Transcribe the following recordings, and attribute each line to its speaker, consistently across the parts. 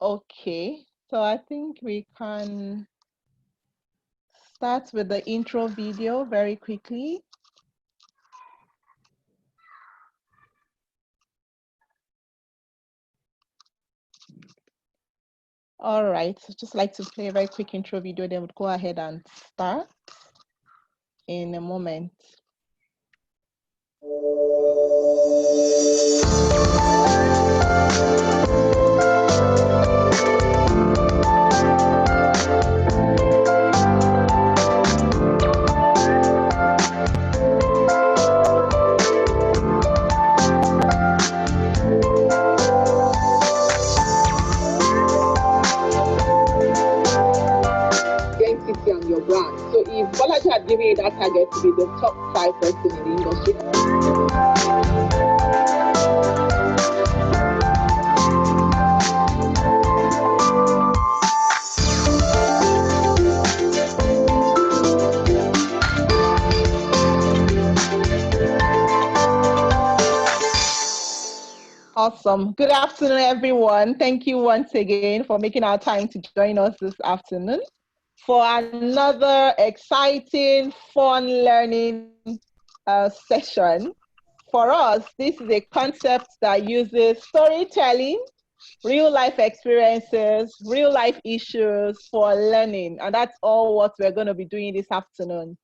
Speaker 1: Okay, so I think we can start with the intro video very quickly. All right, so just like to play a very quick intro video, then we'll go ahead and start in a moment. Identity and your brand. So if Bolaji had given you that target to be the top 5 person in the industry. Awesome. Good afternoon, everyone. Thank you once again for making our time to join us this afternoon for another exciting, fun learning session. For us, this is a concept that uses storytelling, real life experiences, real life issues for learning. And that's all what we're going to be doing this afternoon.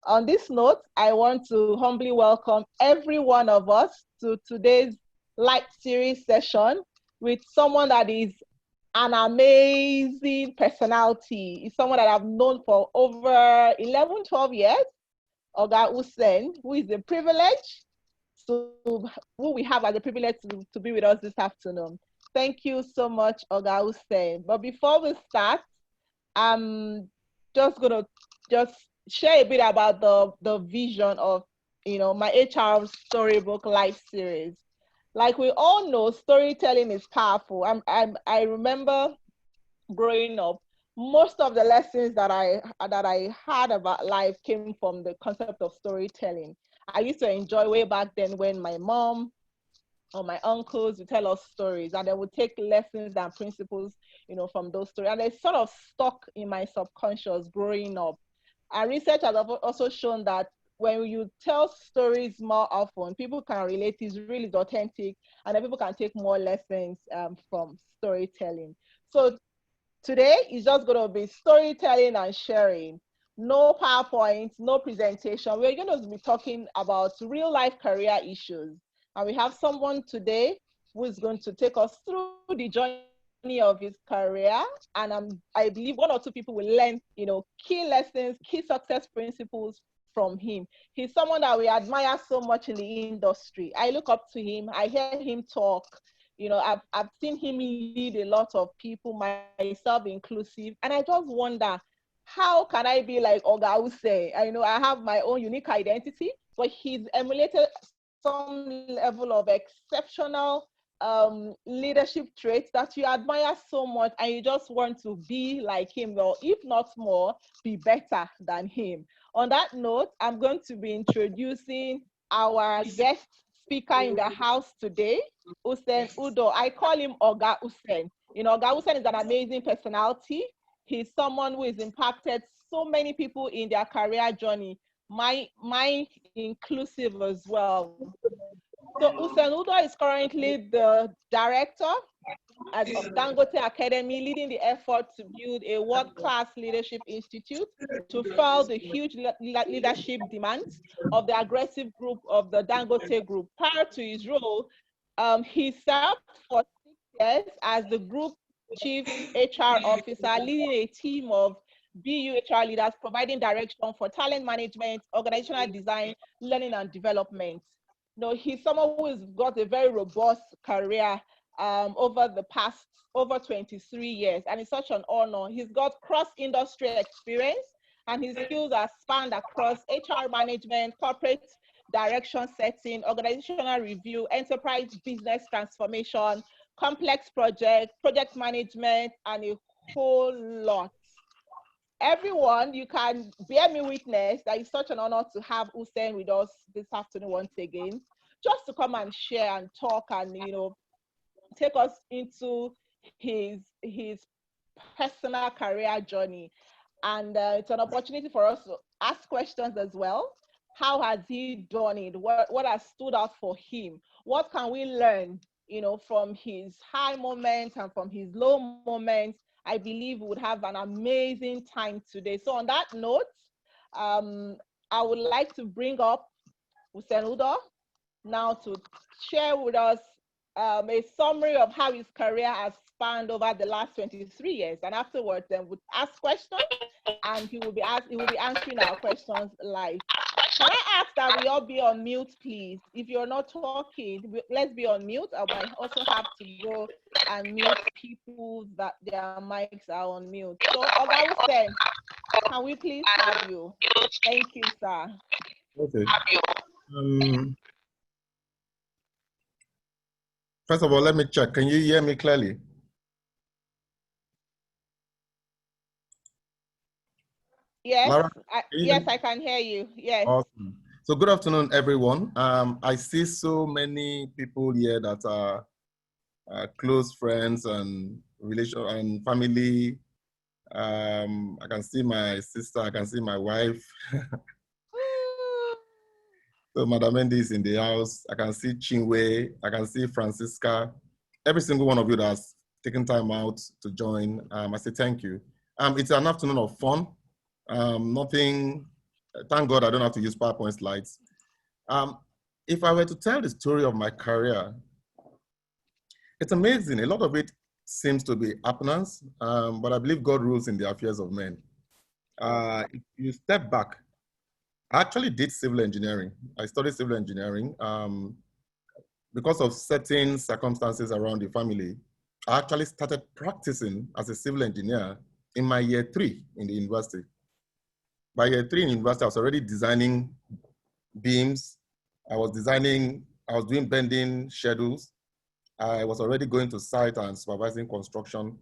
Speaker 1: On this note, I want to humbly welcome every one of us to today's live series session with someone that is an amazing personality. It's someone that I've known for over 11, 12 years, Oga Usen, who is a privilege who we have as a privilege to be with us this afternoon. Thank you so much, Oga Usen. But before we start, I'm just gonna share a bit about the vision of my HR Storybook Live Series. Like we all know, storytelling is powerful. I remember growing up, most of the lessons that I had about life came from the concept of storytelling. I used to enjoy way back then when my mom or my uncles would tell us stories, and they would take lessons and principles, from those stories. And they sort of stuck in my subconscious growing up. And research has also shown that when you tell stories more often, people can relate, it's really authentic, and then people can take more lessons from storytelling. So today is just going to be storytelling and sharing. No PowerPoint, no presentation. We're going to be talking about real life career issues. And we have someone today who is going to take us through the journey of his career. And I believe one or two people will learn, key lessons, key success principles from him. He's someone that we admire so much in the industry. I look up to him. I hear him talk. I've seen him lead a lot of people, myself inclusive, and I just wonder, how can I be like Oga Use? I have my own unique identity, but he's emulated some level of exceptional leadership traits that you admire so much, and you just want to be like him, or if not more, be better than him. On that note, I'm going to be introducing our guest speaker in the house today, Usen Udoh. I call him Oga Usen. Oga Usen is an amazing personality. He's someone who has impacted so many people in their career journey, my inclusive as well. So Usen Udoh is currently the director of Dangote Academy, leading the effort to build a world-class leadership institute to fill the huge leadership demands of the aggressive group of the Dangote group. Prior to his role, he served for 6 years as the group chief HR officer, leading a team of BU HR leaders, providing direction for talent management, organizational design, learning and development. He's someone who has got a very robust career over the past over 23 years, and it's such an honor. He's got cross-industry experience, and his skills are spanned across HR management, corporate direction setting, organizational review, enterprise business transformation, complex project management, and a whole lot. Everyone, you can bear me witness that it's such an honor to have Usen with us this afternoon once again, just to come and share and talk and take us into his personal career journey. And it's an opportunity for us to ask questions as well. How has he done it? What has stood out for him? What can we learn, from his high moments and from his low moments? I believe we would have an amazing time today. So on that note, I would like to bring up Udoh now to share with us a summary of how his career has spanned over the last 23 years. And afterwards, then we'll ask questions, and he will be answering our questions live. Can I ask that we all be on mute, please? If you're not talking, let's be on mute. I might also have to go and mute people that their mics are on mute. So, Oga Usen, can we please have you? Thank you, sir.
Speaker 2: Okay. First of all, let me check. Can you hear me clearly?
Speaker 1: Yes,
Speaker 2: Lara,
Speaker 1: yes, I can hear you. Yes.
Speaker 2: Awesome. So good afternoon, everyone. I see so many people here that are close friends and relation and family. I can see my sister. I can see my wife. So Madam Mendy is in the house. I can see Chinwe. I can see Francisca. Every single one of you that's taken time out to join, I say thank you. It's an afternoon of fun. Thank God I don't have to use PowerPoint slides. If I were to tell the story of my career, it's amazing. A lot of it seems to be happenings, but I believe God rules in the affairs of men. If you step back, I actually did civil engineering. I studied civil engineering. Because of certain circumstances around the family, I actually started practicing as a civil engineer in my year 3 in the university. By year 3 in university, I was already designing beams. I was doing bending schedules. I was already going to site and supervising construction.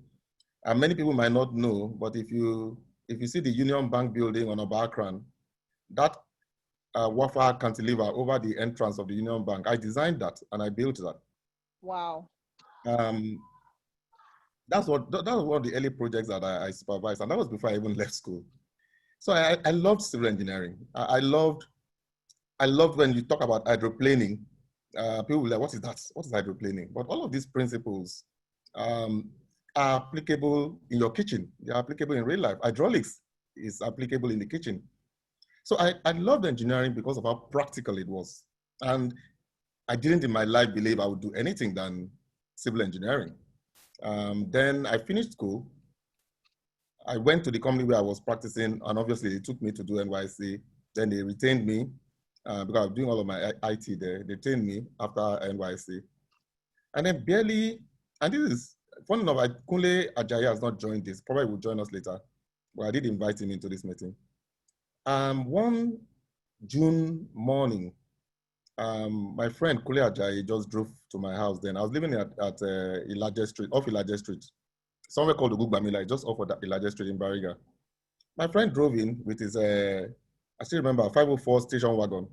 Speaker 2: And many people might not know, but if you see the Union Bank building on Obakran, that wafer cantilever over the entrance of the Union Bank, I designed that and I built that.
Speaker 1: Wow.
Speaker 2: That was one of the early projects that I supervised, and that was before I even left school. So I loved civil engineering. I loved when you talk about hydroplaning. People were like, what is that? What is hydroplaning? But all of these principles are applicable in your kitchen. They're applicable in real life. Hydraulics is applicable in the kitchen. So I loved engineering because of how practical it was. And I didn't in my life believe I would do anything than civil engineering. Then I finished school. I went to the company where I was practicing, and obviously they took me to do NYC. Then they retained me because I was doing all of my IT there. They retained me after NYC. And then and this is, funny enough, Kunle Ajayi has not joined this, probably will join us later, but I did invite him into this meeting. One June morning, my friend Kunle Ajayi just drove to my house then. I was living at Ilaje Street, off Ilaje Street, somewhere called Ugugbamila, just off of Ilaje Street in Bariga. My friend drove in with his, I still remember, 504 station wagon,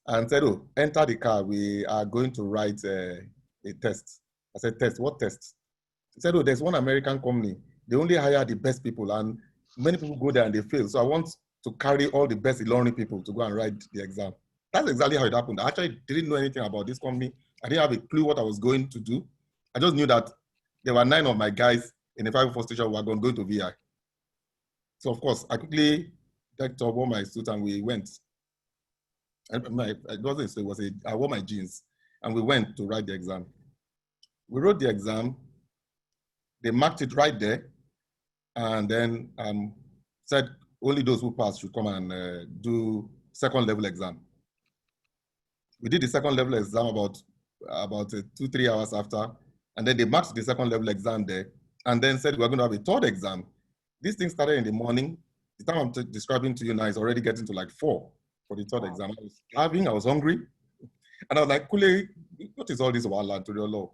Speaker 2: and said, oh, enter the car, we are going to write a test. I said, test, what test? He said, oh, there's one American company. They only hire the best people, and many people go there and they fail. So I want to carry all the best Ilorin people to go and write the exam. That's exactly how it happened. I actually didn't know anything about this company. I didn't have a clue what I was going to do. I just knew that there were 9 of my guys in the 504 station wagon going to VI. So of course, I quickly decked up all my suits and we went. I wore my jeans and we went to write the exam. We wrote the exam. They marked it right there, and then said only those who passed should come and do second level exam. We did the second level exam about 2-3 hours after, and then they marked the second level exam there, and then said we're going to have a third exam. This thing started in the morning. The time I'm describing to you now is already getting to like 4 for the third exam. I was starving, I was hungry, and I was like, Kule, what is all this about to the law?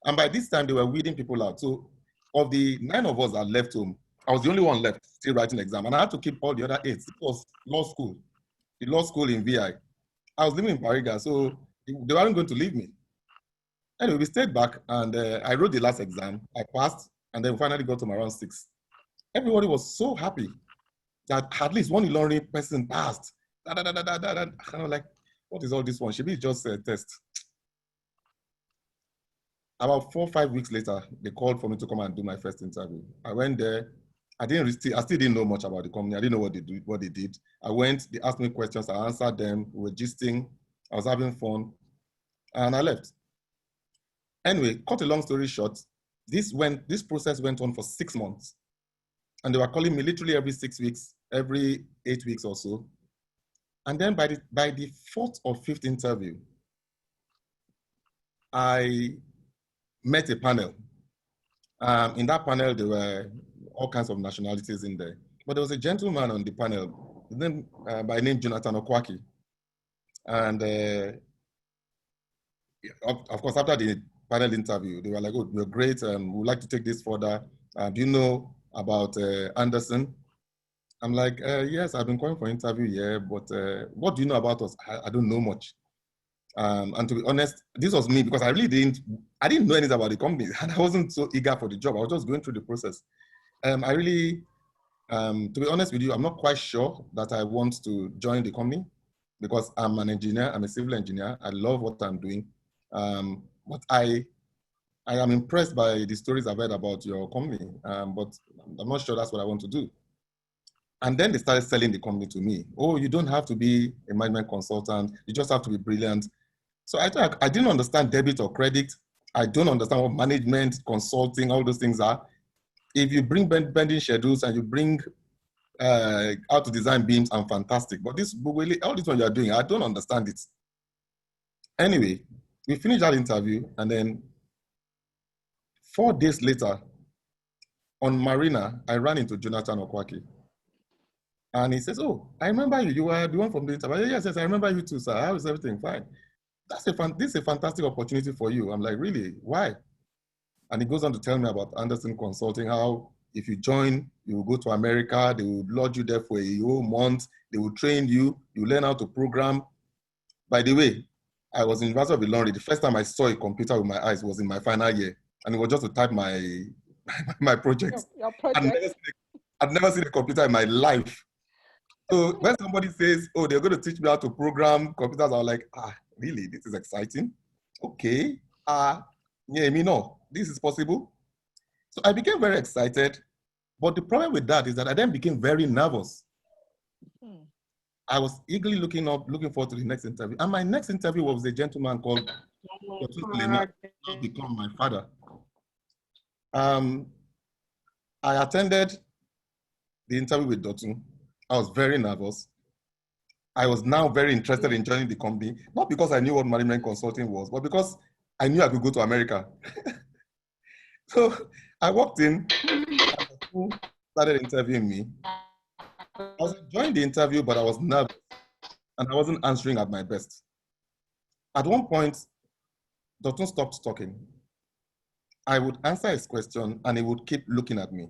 Speaker 2: And by this time, they were weeding people out. So of the 9 of us that left home, I was the only one left still writing the exam. And I had to keep all the other 8. It was law school, the law school in VI. I was living in Bariga, so they weren't going to leave me. Anyway, we stayed back and I wrote the last exam. I passed and then finally got to my round 6. Everybody was so happy that at least one Ilorin person passed. Da, da, da, da, da, da, da. And I was like, what is all this one? Should be just a test. About 4 or 5 weeks later, they called for me to come and do my first interview. I went there. I still didn't know much about the company. I didn't know what they did. I went, they asked me questions, I answered them, we were gisting, I was having fun, and I left. Anyway, cut a long story short, this process went on for 6 months. And they were calling me literally every 6 weeks, every 8 weeks or so. And then by the 4th or 5th interview, I met a panel. In that panel, there were all kinds of nationalities in there. But there was a gentleman on the panel, by name Jonathan Okwaki. And of course, after the panel interview, they were like, oh, you're great. We'd like to take this further. Do you know about Anderson? I'm like, yes, I've been going for interview here, but what do you know about us? I don't know much. And to be honest, this was me because I didn't know anything about the company and I wasn't so eager for the job. I was just going through the process. To be honest with you, I'm not quite sure that I want to join the company because I'm an engineer, I'm a civil engineer. I love what I'm doing. But I am impressed by the stories I've heard about your company, but I'm not sure that's what I want to do. And then they started selling the company to me. Oh, you don't have to be a management consultant. You just have to be brilliant. So I didn't understand debit or credit. I don't understand what management, consulting, all those things are. If you bring bending schedules and you bring how to design beams, I'm fantastic. But all this one you're doing, I don't understand it. Anyway, we finished that interview and then 4 days later, on Marina, I ran into Jonathan Okwaki. And he says, oh, I remember you. You were the one from the interview. Yes, I remember you too, sir. How is everything? Fine. This is a fantastic opportunity for you. I'm like, really? Why? And he goes on to tell me about Anderson Consulting, how if you join, you will go to America, they will lodge you there for a whole month, they will train you, you learn how to program. By the way, I was in University of Ilorin. The first time I saw a computer with my eyes was in my final year. And it was just to type my projects.
Speaker 1: Your project.
Speaker 2: I'd never seen a computer in my life. So when somebody says, oh, they're going to teach me how to program computers, I'm like, really? This is exciting. Okay. Yeah, no, this is possible. So I became very excited. But the problem with that is that I then became very nervous. I was eagerly looking forward to the next interview. And my next interview was a gentleman called Dr. Suleiman, who became my father. I attended the interview with Dotun. I was very nervous. I was now very interested in joining the company, not because I knew what management consulting was, but because I knew I could go to America. So I walked in, and started interviewing me. I was enjoying the interview, but I was nervous and I wasn't answering at my best. At one point, Dotun stopped talking. I would answer his question and he would keep looking at me.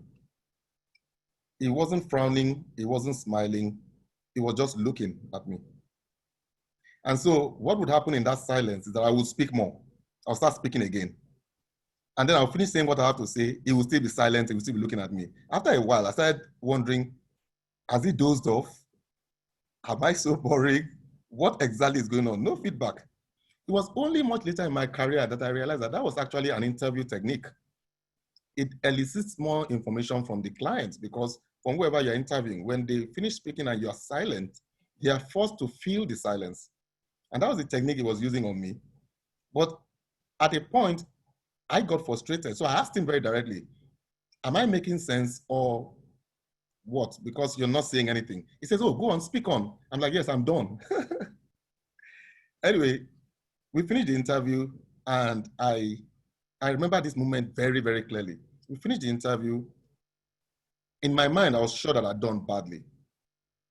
Speaker 2: He wasn't frowning, he wasn't smiling, he was just looking at me. And so what would happen in that silence is that I would speak more. I'll start speaking again. And then I'll finish saying what I have to say. He will still be silent, he will still be looking at me. After a while, I started wondering, has he dozed off? Am I so boring? What exactly is going on? No feedback. It was only much later in my career that I realized that was actually an interview technique. It elicits more information from the client because from whoever you're interviewing, when they finish speaking and you're silent, they are forced to feel the silence. And that was the technique he was using on me. But at a point, I got frustrated. So I asked him very directly, am I making sense or what? Because you're not saying anything. He says, oh, go on, speak on. I'm like, yes, I'm done. Anyway, we finished the interview and I remember this moment very, very clearly. We finished the interview. In my mind, I was sure that I'd done badly,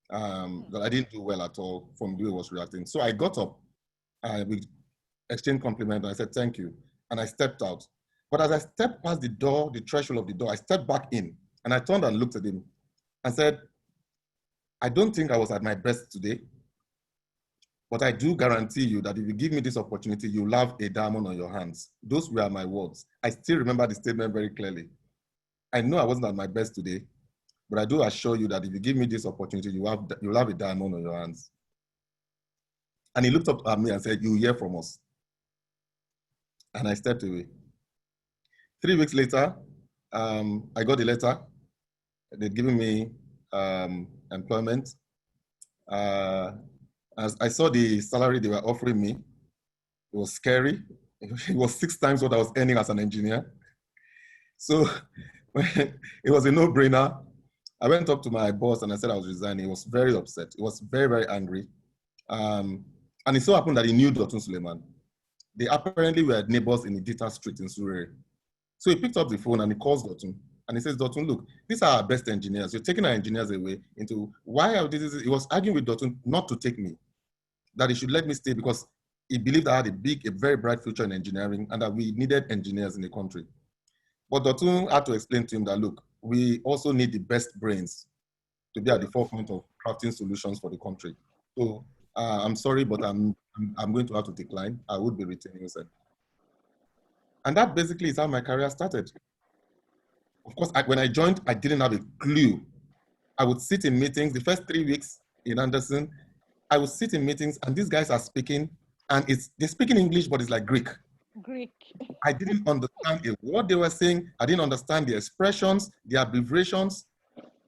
Speaker 2: that I didn't do well at all from the way I was reacting. So I got up, we exchanged compliments, and I said, thank you. And I stepped out. But as I stepped past the door, the threshold of the door, I stepped back in and I turned and looked at him and said, I don't think I was at my best today. But I do guarantee you that if you give me this opportunity, you'll have a diamond on your hands. Those were my words. I still remember the statement very clearly. I know I wasn't at my best today, but I do assure you that if you give me this opportunity, you'll have a diamond on your hands. And he looked up at me and said, you'll hear from us. And I stepped away. 3 weeks later, I got a letter. They'd given me employment. As I saw the salary they were offering me, it was scary. It was 6 times what I was earning as an engineer. So it was a no-brainer. I went up to my boss and I said I was resigning. He was very upset. He was very, very angry. And it so happened that he knew Dr. Suleiman. They apparently were neighbors in the Dita Street in Surrey. So he picked up the phone and he calls Dotun. And he says, Dotun, look, these are our best engineers. You're taking our engineers away into why are this? He was arguing with Dotun not to take me, that he should let me stay because he believed I had a very bright future in engineering and that we needed engineers in the country. But Dotun had to explain to him that, look, we also need the best brains to be at the forefront of crafting solutions for the country. So I'm sorry, but I'm going to have to decline. I would be retaining Usen. And that basically is how my career started. Of course, when I joined, I didn't have a clue. I would sit in meetings, the first 3 weeks in Anderson, I would sit in meetings and these guys are speaking and they're speaking English, but it's like Greek.
Speaker 1: Greek.
Speaker 2: I didn't understand what they were saying. I didn't understand the expressions, the abbreviations.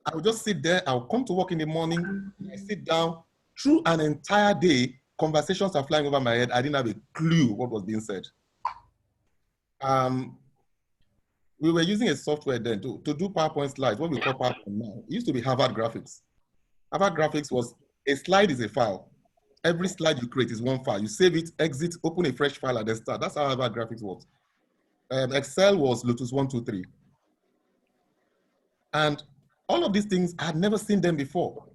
Speaker 2: I would just sit there. I would come to work in the morning. I sit down. Through an entire day, conversations are flying over my head. I didn't have a clue what was being said. We were using a software then to do PowerPoint slides, what we call PowerPoint now. It used to be Harvard Graphics. Harvard Graphics was, a slide is a file. Every slide you create is one file. You save it, exit, open a fresh file, and then start. That's how Harvard Graphics works. Excel was Lotus 123. And all of these things, I had never seen them before.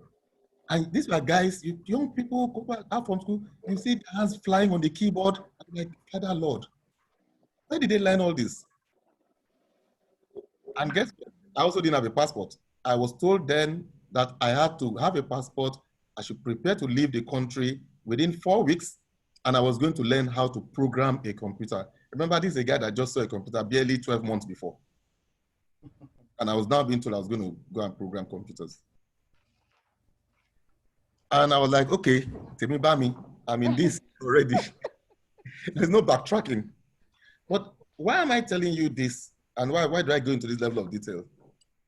Speaker 2: And these were guys, young people go out from school, you see hands flying on the keyboard. I'm like, Father Lord, where did they learn all this? And guess what? I also didn't have a passport. I was told then that I had to have a passport. I should prepare to leave the country within 4 weeks, and I was going to learn how to program a computer. Remember, this is a guy that just saw a computer barely 12 months before. And I was now being told I was going to go and program computers. And I was like, okay, take me by me. I'm in this already. There's no backtracking. But why am I telling you this? And why do I go into this level of detail?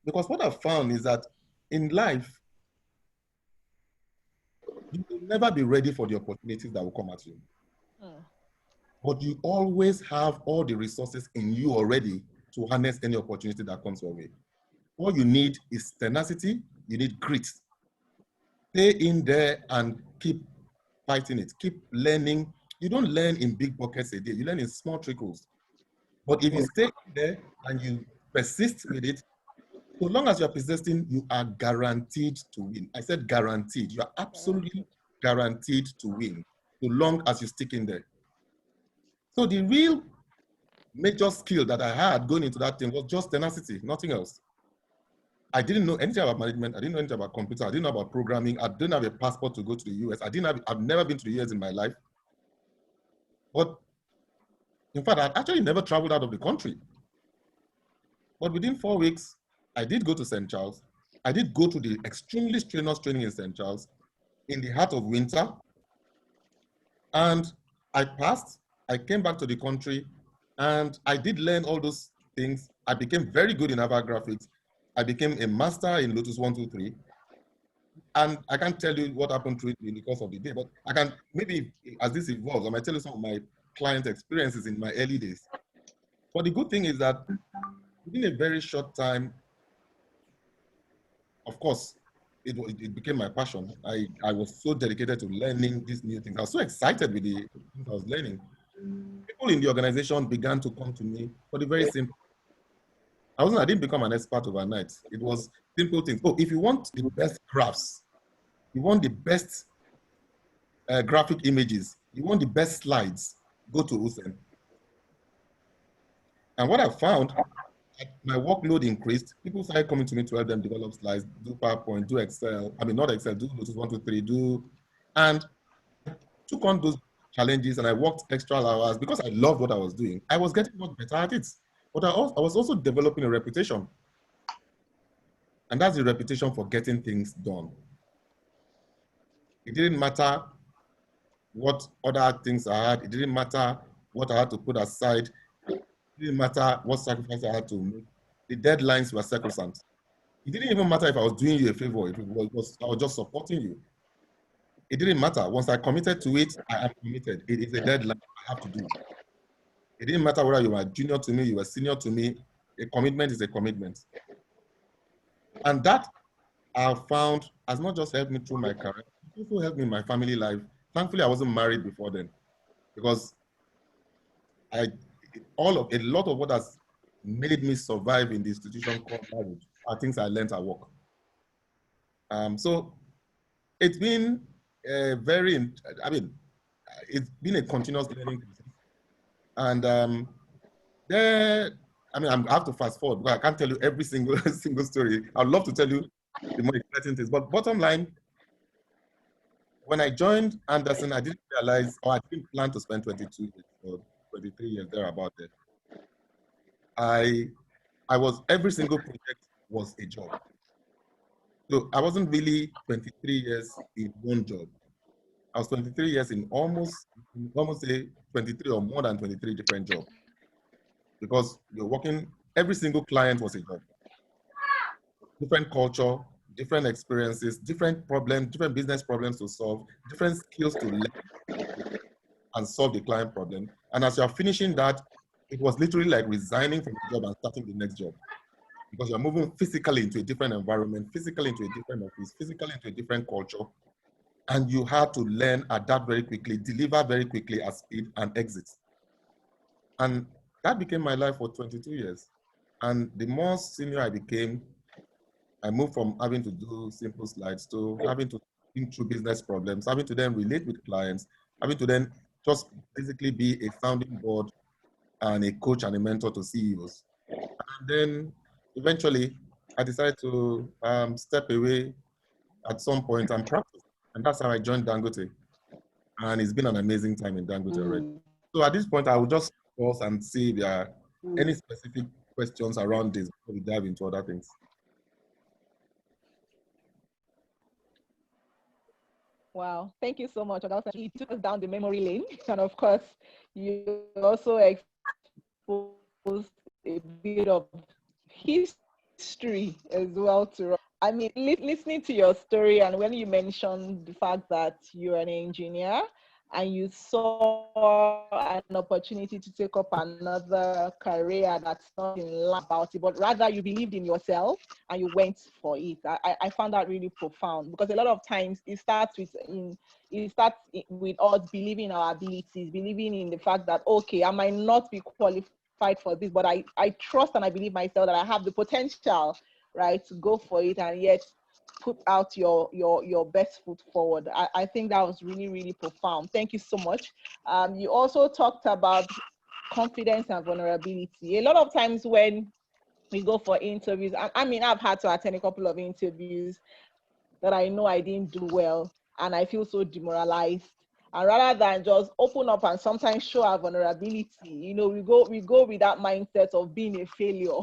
Speaker 2: Because what I've found is that in life, you will never be ready for the opportunities that will come at you. But you always have all the resources in you already to harness any opportunity that comes your way. All you need is tenacity, you need grit. Stay in there and keep fighting it, keep learning. You don't learn in big buckets a day, you learn in small trickles. But if you stay in there and you persist with it, so long as you're persisting, you are guaranteed to win. I said guaranteed. You are absolutely guaranteed to win, so long as you stick in there. So the real major skill that I had going into that thing was just tenacity, nothing else. I didn't know anything about management. I didn't know anything about computer. I didn't know about programming. I didn't have a passport to go to the US. I've never been to the US in my life. But in fact, I actually never traveled out of the country. But within 4 weeks, I did go to St. Charles. I did go to the extremely strenuous training in St. Charles in the heart of winter. And I passed. I came back to the country and I did learn all those things. I became very good in Harvard Graphics. I became a master in Lotus 123. And I can't tell you what happened to it in the course of the day, but I can, maybe as this evolves, I might tell you some of my client experiences in my early days. But the good thing is that within a very short time, of course, it became my passion. I was so dedicated to learning these new things. I was so excited with the things I was learning. People in the organization began to come to me for the very simple. I didn't become an expert overnight. It was simple things. Oh, if you want the best graphs, you want the best graphic images, you want the best slides, go to Usen. And what I found, my workload increased. People started coming to me to help them develop slides, do PowerPoint, do Excel. I mean, not Excel, do Lotus 123, do. And took on those challenges and I worked extra hours because I loved what I was doing. I was getting much better at it. But I was also developing a reputation. And that's the reputation for getting things done. It didn't matter what other things I had. It didn't matter what I had to put aside. It didn't matter what sacrifice I had to make. The deadlines were sacrosanct. It didn't even matter if I was doing you a favor. I was just supporting you. It didn't matter. Once I committed to it, I am committed. It is a deadline I have to do. It didn't matter whether you were junior to me, you were senior to me. A commitment is a commitment. And that I found has not just helped me through my career, it also helped me in my family life. Thankfully, I wasn't married before then because a lot of what has made me survive in the institution called marriage are things I learned at work. So it's been it's been a continuous learning process. And I have to fast forward because I can't tell you every single single story. I'd love to tell you the more exciting things, but bottom line, when I joined Anderson, I didn't realize, or I didn't plan to spend 22 years or 23 years there about it. Every single project was a job. So I wasn't really 23 years in one job. I was 23 years in almost say 23 or more than 23 different jobs because you're working, every single client was a job. Different culture, different experiences, different problems, different business problems to solve, different skills to learn and solve the client problem. And as you're finishing that, it was literally like resigning from the job and starting the next job because you're moving physically into a different environment, physically into a different office, physically into a different culture. And you had to learn, adapt very quickly, deliver very quickly at speed and exit. And that became my life for 22 years. And the more senior I became, I moved from having to do simple slides to having to think through business problems, having to then relate with clients, having to then just basically be a sounding board and a coach and a mentor to CEOs. And then eventually I decided to step away at some point and practice. And that's how I joined Dangote. And it's been an amazing time in Dangote already. So at this point, I will just pause and see if there are any specific questions around this before we dive into other things.
Speaker 1: Wow, thank you so much. You took us down the memory lane. And of course, you also exposed a bit of history as well to us. I mean, listening to your story and when you mentioned the fact that you're an engineer and you saw an opportunity to take up another career that's not in line about it, but rather you believed in yourself and you went for it. I found that really profound because a lot of times it starts with us believing in our abilities, believing in the fact that, okay, I might not be qualified for this, but I trust and I believe myself that I have the potential, right, to go for it and yet put out your best foot forward. I think that was really, really profound. Thank you so much. You also talked about confidence and vulnerability. A lot of times when we go for interviews, I mean, I've had to attend a couple of interviews that I know I didn't do well and I feel so demoralized. And rather than just open up and sometimes show our vulnerability, we go with that mindset of being a failure,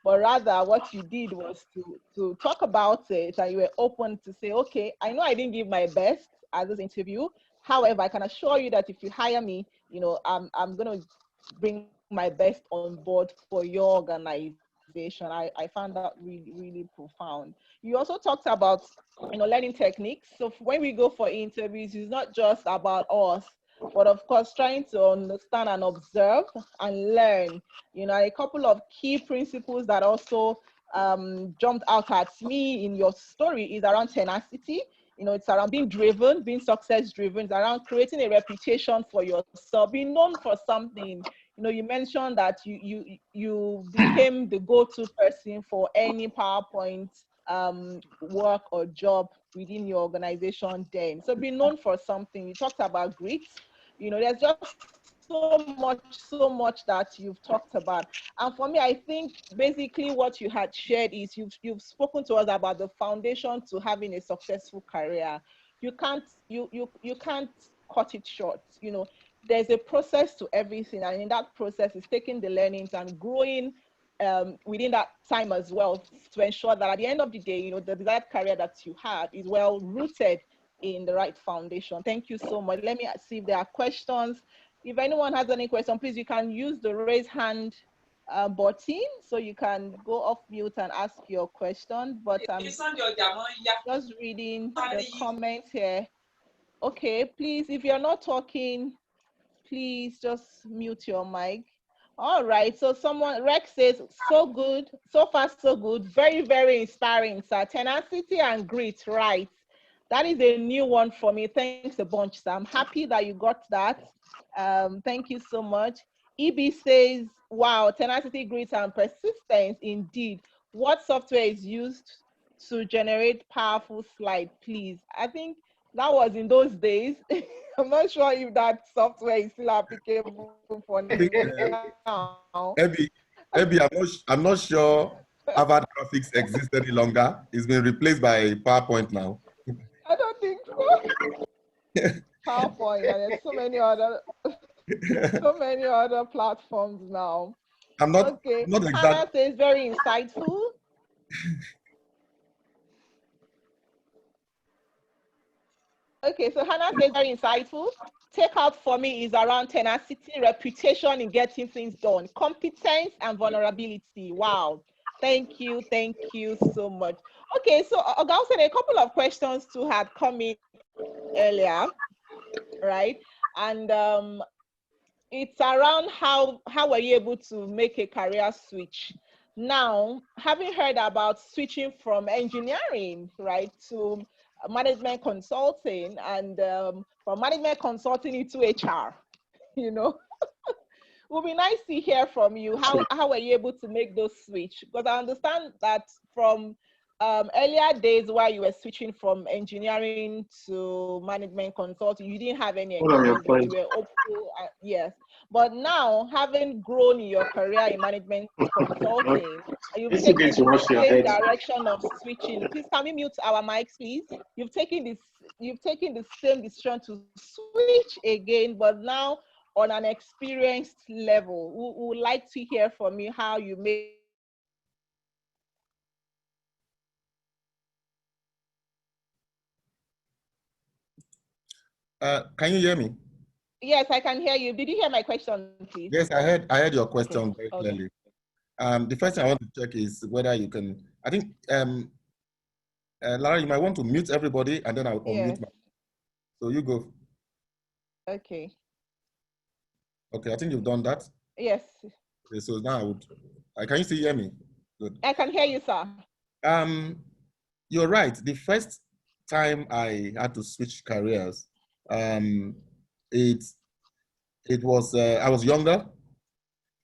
Speaker 1: but rather what you did was to talk about it and you were open to say, okay, I know I didn't give my best at this interview. However, I can assure you that if you hire me, I'm going to bring my best on board for your organization. I found that really, really profound. You also talked about, learning techniques. So when we go for interviews, it's not just about us, but of course, trying to understand and observe and learn. A couple of key principles that also jumped out at me in your story is around tenacity. It's around being driven, being success driven. It's around creating a reputation for yourself, being known for something. You mentioned that you became the go-to person for any PowerPoint work or job within your organization then. So being known for something. You talked about grit. There's just so much that you've talked about. And for me, I think basically what you had shared is you've spoken to us about the foundation to having a successful career, you can't cut it short. You know, there's a process to everything, and in that process is taking the learnings and growing within that time as well, to ensure that at the end of the day, you know, the desired career that you have is well rooted in the right foundation. Thank you so much. Let me see if there are questions. If anyone has any question, please, you can use the raise hand button, so you can go off mute and ask your question. But I'm just reading the comments here. Okay, please, if you're not talking, please just mute your mic. All right, so someone, Rex says, so good, so far so good, very, very inspiring, sir. Tenacity and grit, right? That is a new one for me. Thanks a bunch, sir. I'm happy that you got that. Thank you so much. EB says, wow, tenacity, grit, and persistence, indeed. What software is used to generate powerful slide, please? I think that was in those days. I'm not sure if that software is still applicable for now.
Speaker 2: Maybe I'm not sure Harvard graphics exists any longer. It's been replaced by PowerPoint now.
Speaker 1: I don't think so. PowerPoint, and there's so many other platforms now.
Speaker 2: I'm not
Speaker 1: Hannah
Speaker 2: exactly.
Speaker 1: says very insightful. Okay, so Hannah says very insightful. Takeout for me is around tenacity, reputation in getting things done, competence and vulnerability. Wow. Thank you so much. Okay, so Ogalson, a couple of questions too had come in earlier, right? And it's around how were you able to make a career switch? Now, having heard about switching from engineering, right, to management consulting, and from management consulting into HR, you know, it would be nice to hear from you. How were you able to make those switch? Because I understand that from earlier days while you were switching from engineering to management consulting, you didn't have any experience, but you were hopeful, yes. But now, having grown in your career in management consulting, you've taken the same direction of switching. Please, can we mute our mics, please? You've taken the same decision to switch again, but now on an experienced level. We would like to hear from you how you made.
Speaker 2: Can you hear me?
Speaker 1: Yes, I can hear you. Did you hear my question, please?
Speaker 2: Yes, I heard your question very
Speaker 1: Okay.
Speaker 2: clearly. The first thing I want to check is whether you can, I think, Lara, you might want to mute everybody and then I'll unmute my. So you go.
Speaker 1: Okay.
Speaker 2: Okay, I think you've done that.
Speaker 1: Yes.
Speaker 2: Okay, so now can you still hear me? Good.
Speaker 1: I can hear you, sir.
Speaker 2: You're right. The first time I had to switch careers, it was I was younger.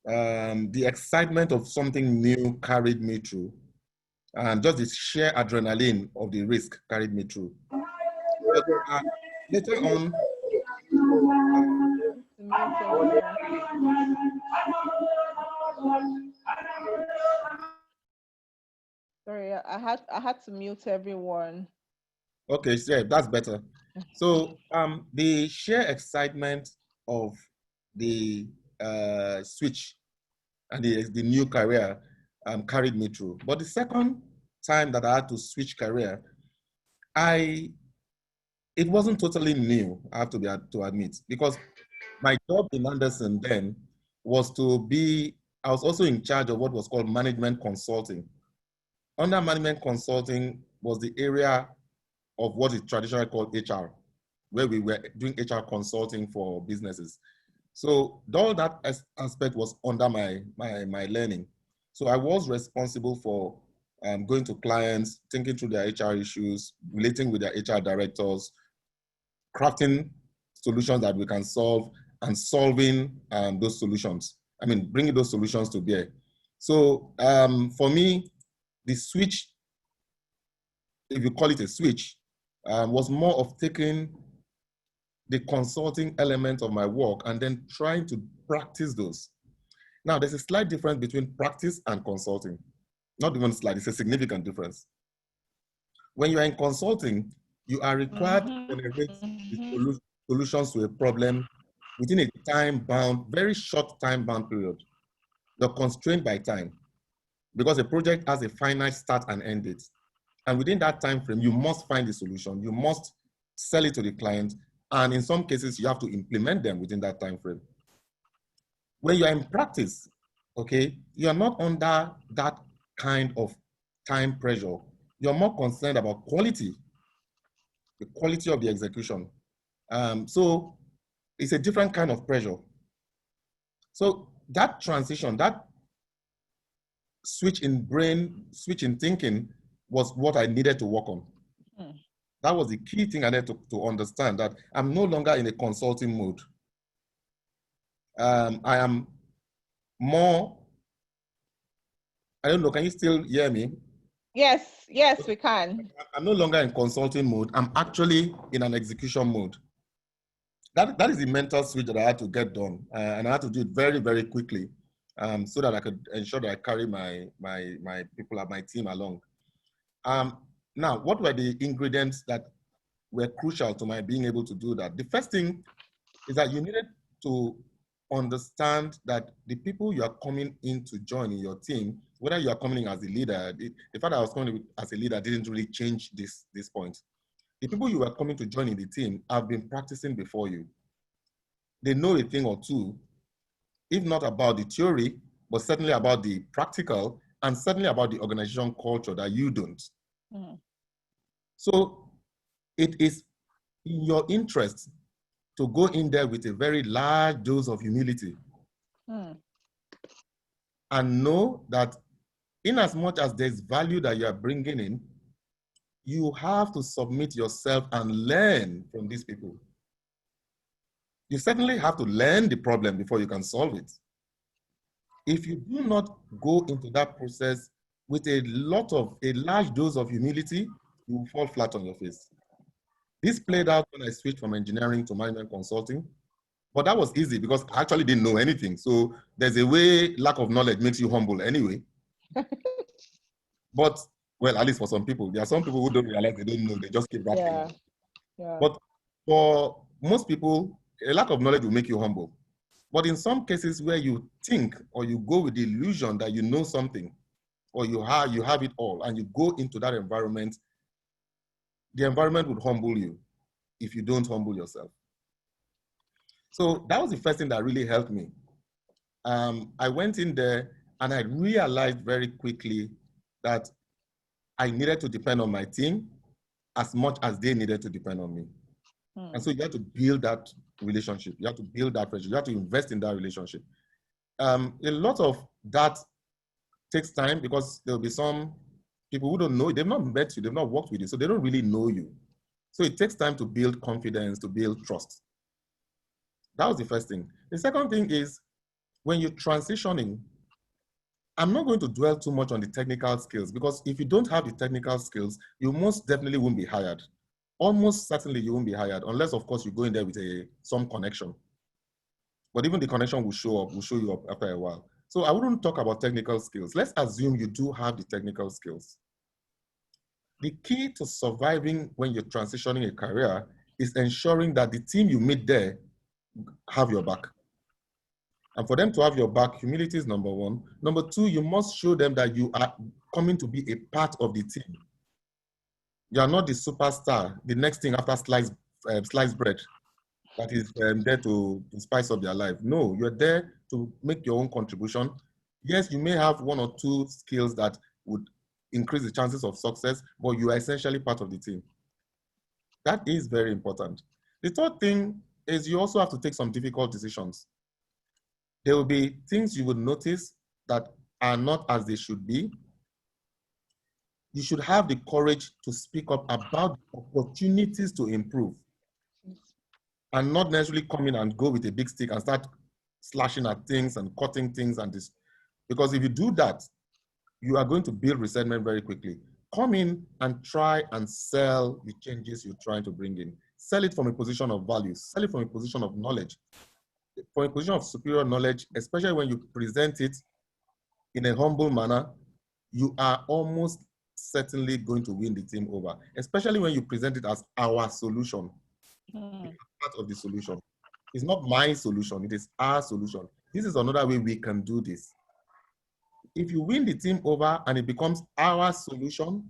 Speaker 2: The excitement of something new carried me through, and just the sheer adrenaline of the risk carried me through. But later on,
Speaker 1: sorry, I had to mute everyone.
Speaker 2: Okay, yeah, that's better. So the sheer excitement of the switch and the new career carried me through. But the second time that I had to switch career, it wasn't totally new, I have to admit, because my job in Anderson then was I was also in charge of what was called management consulting. Under management consulting was the area of what is traditionally called HR, where we were doing HR consulting for businesses. So all that aspect was under my learning. So I was responsible for going to clients, thinking through their HR issues, relating with their HR directors, crafting solutions that we can solve, and solving those solutions. I mean, bringing those solutions to bear. So for me, the switch, if you call it a switch, was more of taking the consulting element of my work and then trying to practice those. Now, there's a slight difference between practice and consulting. Not even slight, it's a significant difference. When you're in consulting, You are required to generate the solutions to a problem within a time-bound, very short time-bound period. You're constrained by time because a project has a finite start and end date. And within that time frame, you must find the solution. You must sell it to the client. And in some cases, you have to implement them within that time frame. When you're in practice, okay, you're not under that kind of time pressure. You're more concerned about quality, the quality of the execution. So it's a different kind of pressure. So that transition, that switch in brain, switch in thinking was what I needed to work on. That was the key thing I needed to understand, that I'm no longer in a consulting mode. I am more, I don't know, can you still hear me?
Speaker 1: Yes, yes, we can.
Speaker 2: I'm no longer in consulting mode. I'm actually in an execution mode. That is the mental switch that I had to get done. And I had to do it very, very quickly so that I could ensure that I carry my people, my team along. Now, what were the ingredients that were crucial to my being able to do that? The first thing is that you needed to understand that the people you are coming in to join in your team, whether you are coming in as a leader, the fact that I was coming in as a leader didn't really change this point. The people you were coming to join in the team have been practicing before you. They know a thing or two, if not about the theory, but certainly about the practical, and certainly about the organization culture that you don't. So it is in your interest to go in there with a very large dose of humility and know that in as much as there's value that you are bringing in, you have to submit yourself and learn from these people. You certainly have to learn the problem before you can solve it. If you do not go into that process with a large dose of humility, you will fall flat on your face. This played out when I switched from engineering to management consulting, but that was easy because I actually didn't know anything. So there's a way lack of knowledge makes you humble anyway. But, well, at least for some people, there are some people who don't realize they don't know, they just keep rapping.
Speaker 1: Yeah.
Speaker 2: But for most people, a lack of knowledge will make you humble. But in some cases where you think or you go with the illusion that you know something or you have it all and you go into that environment, the environment would humble you if you don't humble yourself. So that was the first thing that really helped me. I went in there and I realized very quickly that I needed to depend on my team as much as they needed to depend on me. And so you have to build that relationship. You have to build that friendship. You have to invest in that relationship. A lot of that takes time because there'll be some people who don't know you. They've not met you. They've not worked with you. So they don't really know you. So it takes time to build confidence, to build trust. That was the first thing. The second thing is when you're transitioning, I'm not going to dwell too much on the technical skills because if you don't have the technical skills, you most definitely won't be hired. Almost certainly you won't be hired unless, of course, you go in there with some connection. But even the connection will show you up after a while. So I wouldn't talk about technical skills. Let's assume you do have the technical skills. The key to surviving when you're transitioning a career is ensuring that the team you meet there have your back. And for them to have your back, humility is number one. Number two, you must show them that you are coming to be a part of the team. You are not the superstar, the next thing after sliced bread that is there to spice up their life. No, you're there to make your own contribution. Yes, you may have one or two skills that would increase the chances of success, but you are essentially part of the team. That is very important. The third thing is you also have to take some difficult decisions. There will be things you will notice that are not as they should be. You should have the courage to speak up about opportunities to improve and not necessarily come in and go with a big stick and start slashing at things and cutting things and this. Because if you do that, you are going to build resentment very quickly. Come in and try and sell the changes you're trying to bring in. Sell it from a position of value. Sell it from a position of knowledge. From a position of superior knowledge, especially when you present it in a humble manner, you are almost certainly going to win the team over, especially when you present it as our solution. Part of the solution. It's not my solution, it is our solution. This is another way we can do this. If you win the team over and it becomes our solution,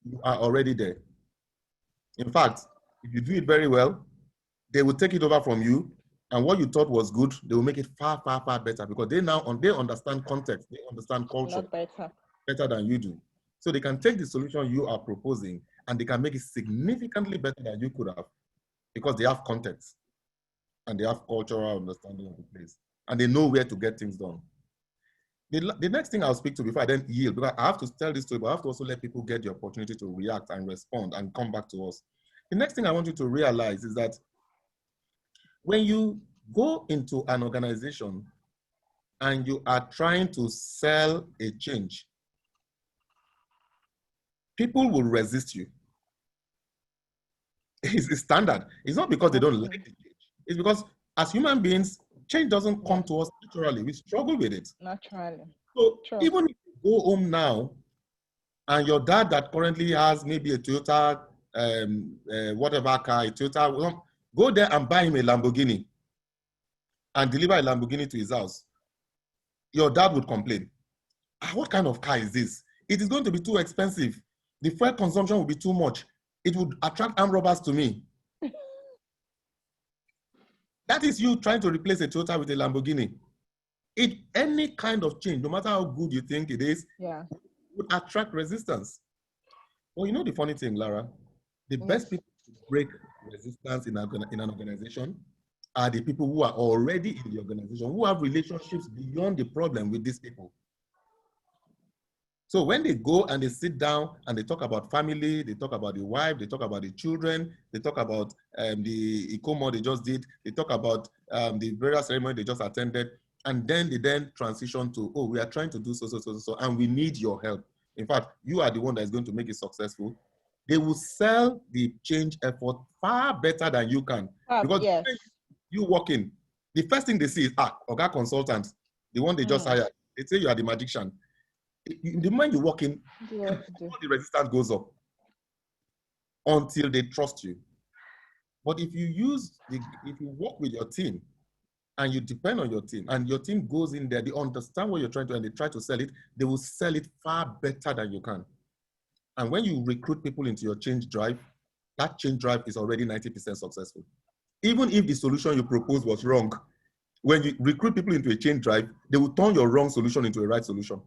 Speaker 2: you are already there. In fact, if you do it very well, they will take it over from you, and what you thought was good, they will make it far, far, far better, because they understand context, they understand culture better than you do. So they can take the solution you are proposing and they can make it significantly better than you could have, because they have context and they have cultural understanding of the place and they know where to get things done. The next thing I'll speak to before I then yield, because I have to tell this story, but I have to also let people get the opportunity to react and respond and come back to us. The next thing I want you to realize is that when you go into an organization and you are trying to sell a change, people will resist you. It's standard. It's not because they don't like the change. It's because as human beings, change doesn't come to us naturally. We struggle with it.
Speaker 1: Naturally.
Speaker 2: So even if you go home now and your dad that currently has maybe a Toyota, whatever car, a Toyota, go there and buy him a Lamborghini and deliver a Lamborghini to his house, your dad would complain. What kind of car is this? It is going to be too expensive. The fuel consumption will be too much. It would attract armed robbers to me. That is you trying to replace a Toyota with a Lamborghini. Any kind of change, no matter how good you think it is, would attract resistance. Well, you know the funny thing, Lara? The best people to break resistance in an organization are the people who are already in the organization, who have relationships beyond the problem with these people. So when they go and they sit down and they talk about family, they talk about the wife, they talk about the children, they talk about the Ikomo they just did, they talk about the burial ceremony they just attended, and then they then transition to, oh, we are trying to do so, and we need your help. In fact, you are the one that is going to make it successful. They will sell the change effort far better than you can. Because when you walk in, the first thing they see is, Oga consultant, the one they just hired. They say you are the magician. The moment you walk in, all the resistance goes up until they trust you. But if you work with your team and you depend on your team and your team goes in there, they understand what you're trying to, and they try to sell it, they will sell it far better than you can. And when you recruit people into your change drive, that change drive is already 90% successful. Even if the solution you proposed was wrong, when you recruit people into a change drive, they will turn your wrong solution into a right solution.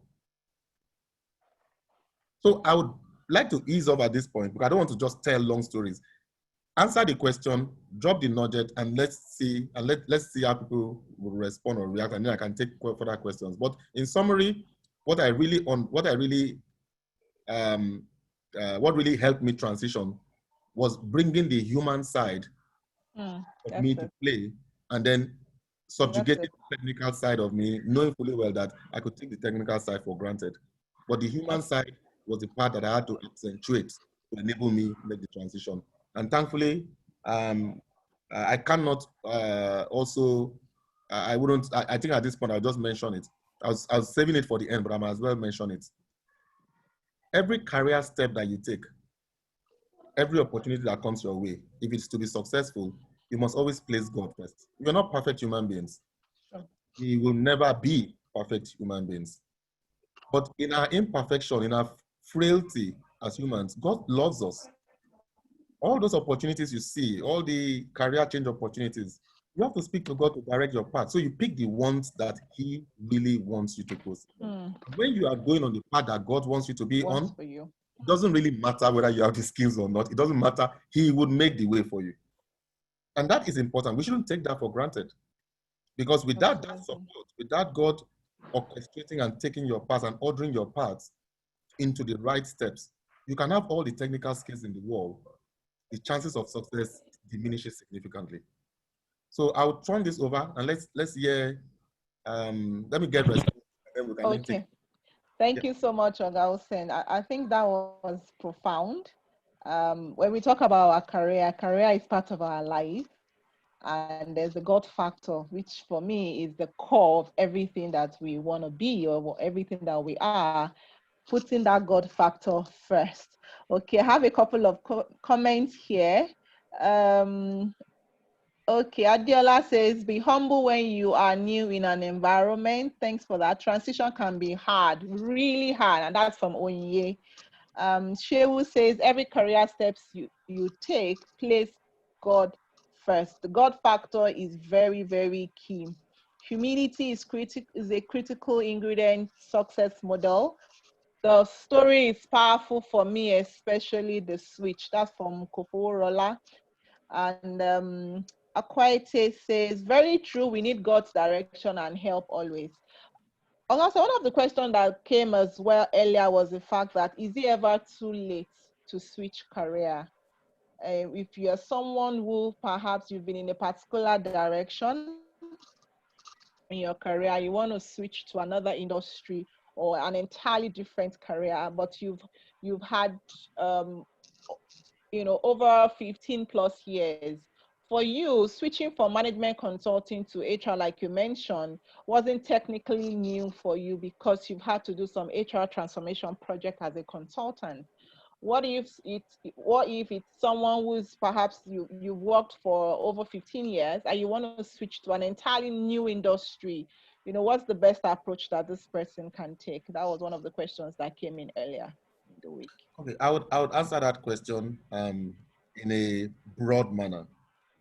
Speaker 2: So I would like to ease off at this point, because I don't want to just tell long stories. Answer the question, drop the nugget, and let's see how people will respond or react, and then I can take further questions. But in summary, what really helped me transition was bringing the human side of me to play, and then subjugating the technical side of me, knowing fully well that I could take the technical side for granted. But the human side was the part that I had to accentuate to enable me to make the transition. And thankfully, I cannot I think at this point I'll just mention it. I was saving it for the end, but I might as well mention it. Every career step that you take, every opportunity that comes your way, if it's to be successful, you must always place God first. You're not perfect human beings. We will never be perfect human beings. But in our imperfection, in our frailty as humans, God loves us. All those opportunities you see, all the career change opportunities, you have to speak to God to direct your path. So you pick the ones that He really wants you to proceed. When you are going on the path that God wants you to be on, it doesn't really matter whether you have the skills or not. It doesn't matter. He would make the way for you. And that is important. We shouldn't take that for granted. Because without that support, without God orchestrating and taking your path and ordering your paths into the right steps, you can have all the technical skills in the world. The chances of success diminishes significantly. So I'll turn this over and let's hear. Let me get response. And then we can take.
Speaker 1: Thank you so much, Oga Usen. I think that was profound. When we talk about our career is part of our life. And there's the God factor, which for me is the core of everything that we want to be or everything that we are. putting that God factor first. Okay, I have a couple of comments here. Okay, Adiola says, be humble when you are new in an environment. Thanks for that. Transition can be hard, really hard, and that's from Onye. Shewu says, every career steps you take, place God first. The God factor is very, very key. Humility is a critical ingredient success model. The story is powerful for me, especially the switch. That's from Kofo Rola. And Akwaite says, very true, we need God's direction and help always. Also, one of the questions that came as well earlier was the fact that, is it ever too late to switch career? If you're someone who perhaps you've been in a particular direction in your career, you want to switch to another industry or an entirely different career, but you've had over 15 plus years. For you, switching from management consulting to HR, like you mentioned, wasn't technically new for you because you've had to do some HR transformation project as a consultant. What if it's someone who's perhaps you've worked for over 15 years and you want to switch to an entirely new industry? What's the best approach that this person can take? That was one of the questions that came in earlier in the week.
Speaker 2: Okay, I would answer that question in a broad manner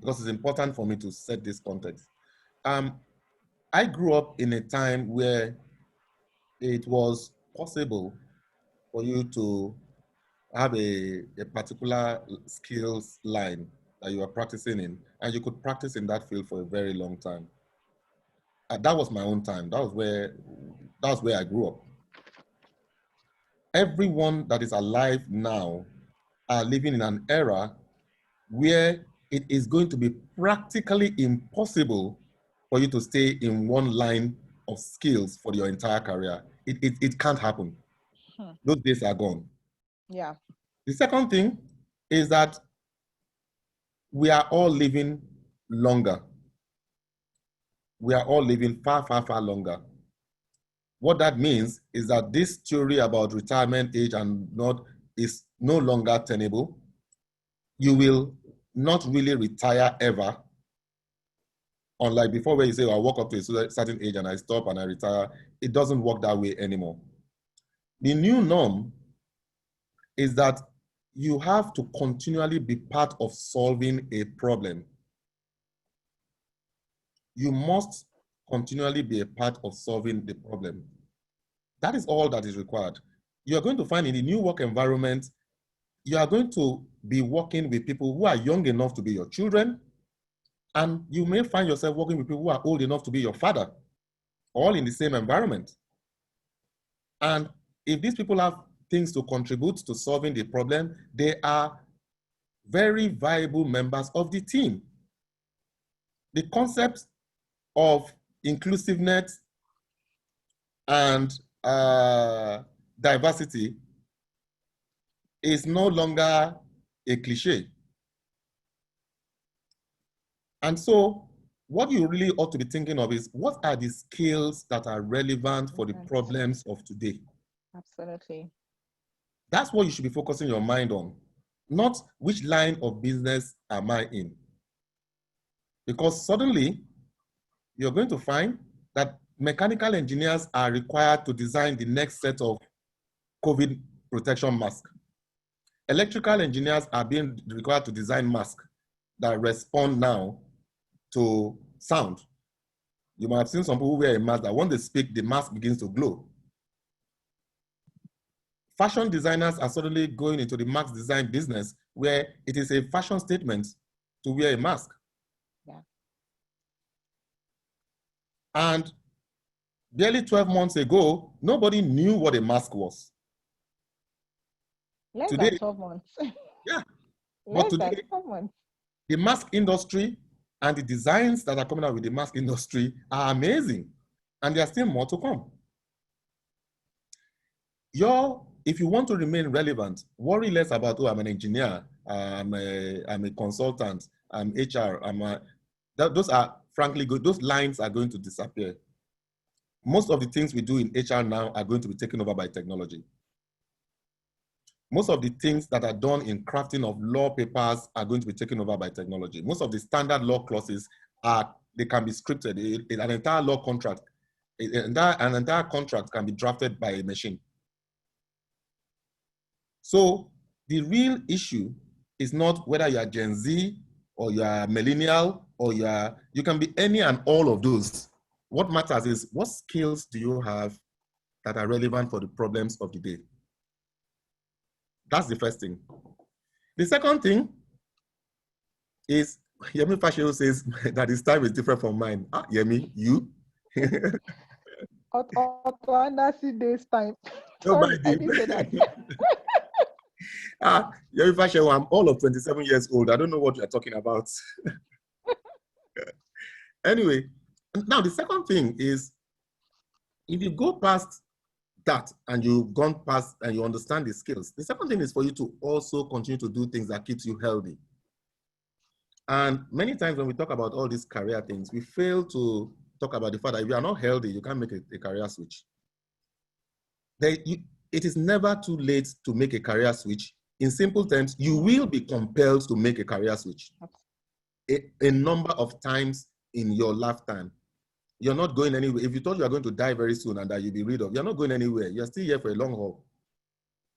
Speaker 2: because it's important for me to set this context. I grew up in a time where it was possible for you to have a particular skills line that you are practicing in, and you could practice in that field for a very long time. That was my own time. That was where I grew up. Everyone that is alive now are living in an era where it is going to be practically impossible for you to stay in one line of skills for your entire career. It can't happen. Those days are gone.
Speaker 1: Yeah.
Speaker 2: The second thing is that we are all living longer. We are all living far, far, far longer. What that means is that this theory about retirement age and not is no longer tenable. You will not really retire ever. Unlike before where you say, I walk up to a certain age and I stop and I retire. It doesn't work that way anymore. The new norm is that you have to continually be part of solving a problem. You must continually be a part of solving the problem. That is all that is required. You're going to find in the new work environment, you are going to be working with people who are young enough to be your children, and you may find yourself working with people who are old enough to be your father, all in the same environment. And if these people have things to contribute to solving the problem, they are very viable members of the team. The concept of inclusiveness and diversity is no longer a cliche. And so what you really ought to be thinking of is, what are the skills that are relevant for the problems of today?
Speaker 1: Absolutely.
Speaker 2: That's what you should be focusing your mind on, not which line of business am I in. Because suddenly you're going to find that mechanical engineers are required to design the next set of COVID protection masks. Electrical engineers are being required to design masks that respond now to sound. You might have seen some people wear a mask that when they speak, the mask begins to glow. Fashion designers are suddenly going into the mask design business where it is a fashion statement to wear a mask.
Speaker 1: Yeah.
Speaker 2: And barely 12 months ago, nobody knew what a mask was.
Speaker 1: Less
Speaker 2: Today,
Speaker 1: than 12 months.
Speaker 2: yeah. But
Speaker 1: Less than
Speaker 2: today,
Speaker 1: 12 months.
Speaker 2: the mask industry and the designs that are coming out with the mask industry are amazing. And there's still more to come. If you want to remain relevant, worry less about, oh, I'm an engineer, I'm a consultant, I'm HR, those are frankly good. Those lines are going to disappear. Most of the things we do in HR now are going to be taken over by technology. Most of the things that are done in crafting of law papers are going to be taken over by technology. Most of the standard law clauses they can be scripted. An entire law contract, an entire contract can be drafted by a machine. So the real issue is not whether you are Gen Z or you are millennial or you can be any and all of those. What matters is what skills do you have that are relevant for the problems of the day? That's the first thing. The second thing is, Yemi Fashio says that his time is different from mine. Ah, Yemi, you?
Speaker 1: Day's time.
Speaker 2: Nobody.
Speaker 1: Sorry, I didn't say that.
Speaker 2: Yemi Fashio, I'm all of 27 years old. I don't know what you're talking about. Anyway, now the second thing is, if you go past that and you've gone past and you understand the skills, the second thing is for you to also continue to do things that keeps you healthy. And many times when we talk about all these career things, we fail to talk about the fact that if you are not healthy, you can't make a career switch. It is never too late to make a career switch. In simple terms, you will be compelled to make a career switch a number of times in your lifetime. You're not going anywhere. If you thought you are going to die very soon and that you'll be rid of, you're not going anywhere. You're still here for a long haul.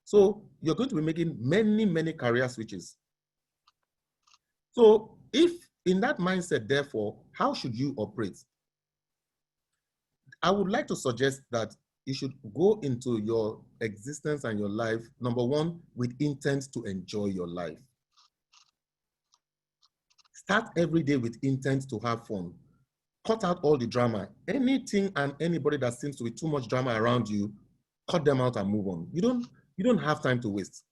Speaker 2: So you're going to be making many, many career switches. So if in that mindset, therefore, how should you operate? I would like to suggest that you should go into your existence and your life, number one, with intent to enjoy your life. Start every day with intent to have fun. Cut out all the drama. Anything and anybody that seems to be too much drama around you, cut them out and move on. You don't have time to waste.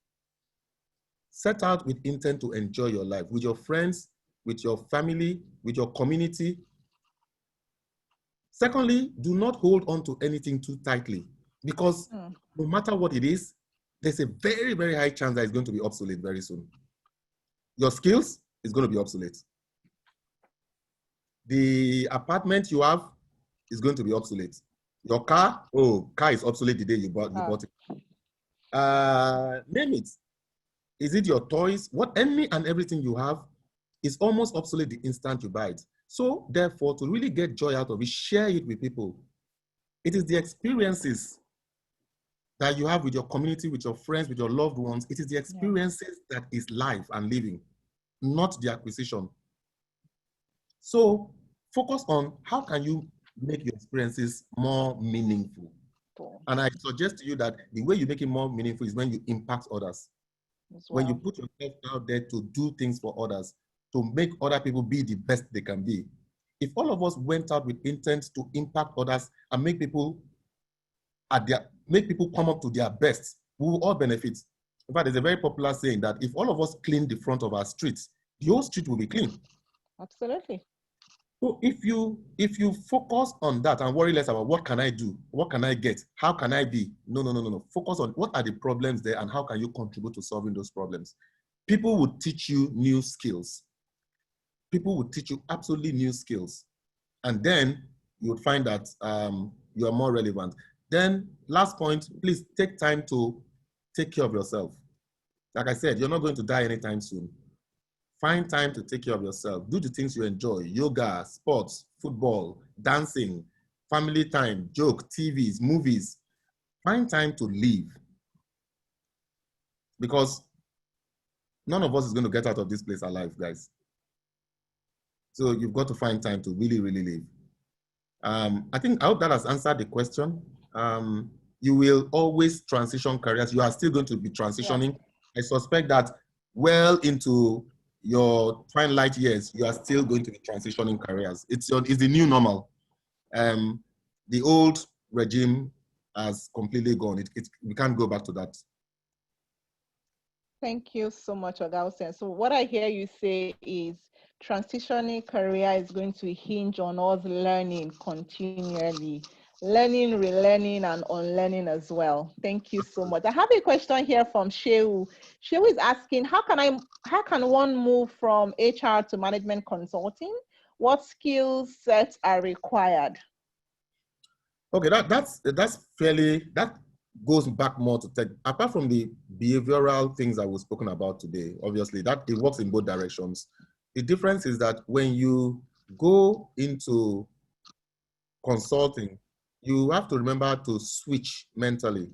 Speaker 2: Set out with intent to enjoy your life with your friends, with your family, with your community. Secondly, do not hold on to anything too tightly, because no matter what it is, there's a very, very high chance that it's going to be obsolete very soon. Your skills is going to be obsolete. The apartment you have is going to be obsolete. Your car, car is obsolete the day you bought it. Name it. Is it your toys? Any and everything you have is almost obsolete the instant you buy it. So therefore, to really get joy out of it, share it with people. It is the experiences that you have with your community, with your friends, with your loved ones. It is the experiences that is life and living, not the acquisition. So focus on how can you make your experiences more meaningful. And I suggest to you that the way you make it more meaningful is when you impact others. When you put yourself out there to do things for others, to make other people be the best they can be. If all of us went out with intent to impact others and make people come up to their best, we will all benefit. In fact, there's a very popular saying that if all of us clean the front of our streets, the whole street will be clean.
Speaker 1: Absolutely.
Speaker 2: So if you focus on that and worry less about what can I do, what can I get, how can I be? No. Focus on what are the problems there and how can you contribute to solving those problems. People will teach you new skills. People will teach you absolutely new skills. And then you would find that you are more relevant. Then last point, please take time to take care of yourself. Like I said, you're not going to die anytime soon. Find time to take care of yourself. Do the things you enjoy: yoga, sports, football, dancing, family time, joke, TVs, movies. Find time to live. Because none of us is going to get out of this place alive, guys. So you've got to find time to really, really live. I hope that has answered the question. You will always transition careers. You are still going to be transitioning. Yeah. I suspect that well into your twilight years, you are still going to be transitioning careers. It's the new normal. The old regime has completely gone. We can't go back to that.
Speaker 1: Thank you so much, Oga. So what I hear you say is transitioning career is going to hinge on us learning continually. Learning, relearning, and unlearning as well. Thank you so much. I have a question here from Shehu. Shehu is asking, how can one move from HR to management consulting? What skill sets are required?
Speaker 2: Okay, that's fairly, goes back more to tech. Apart from the behavioral things that we've spoken about today, obviously that it works in both directions. The difference is that when you go into consulting, you have to remember to switch mentally.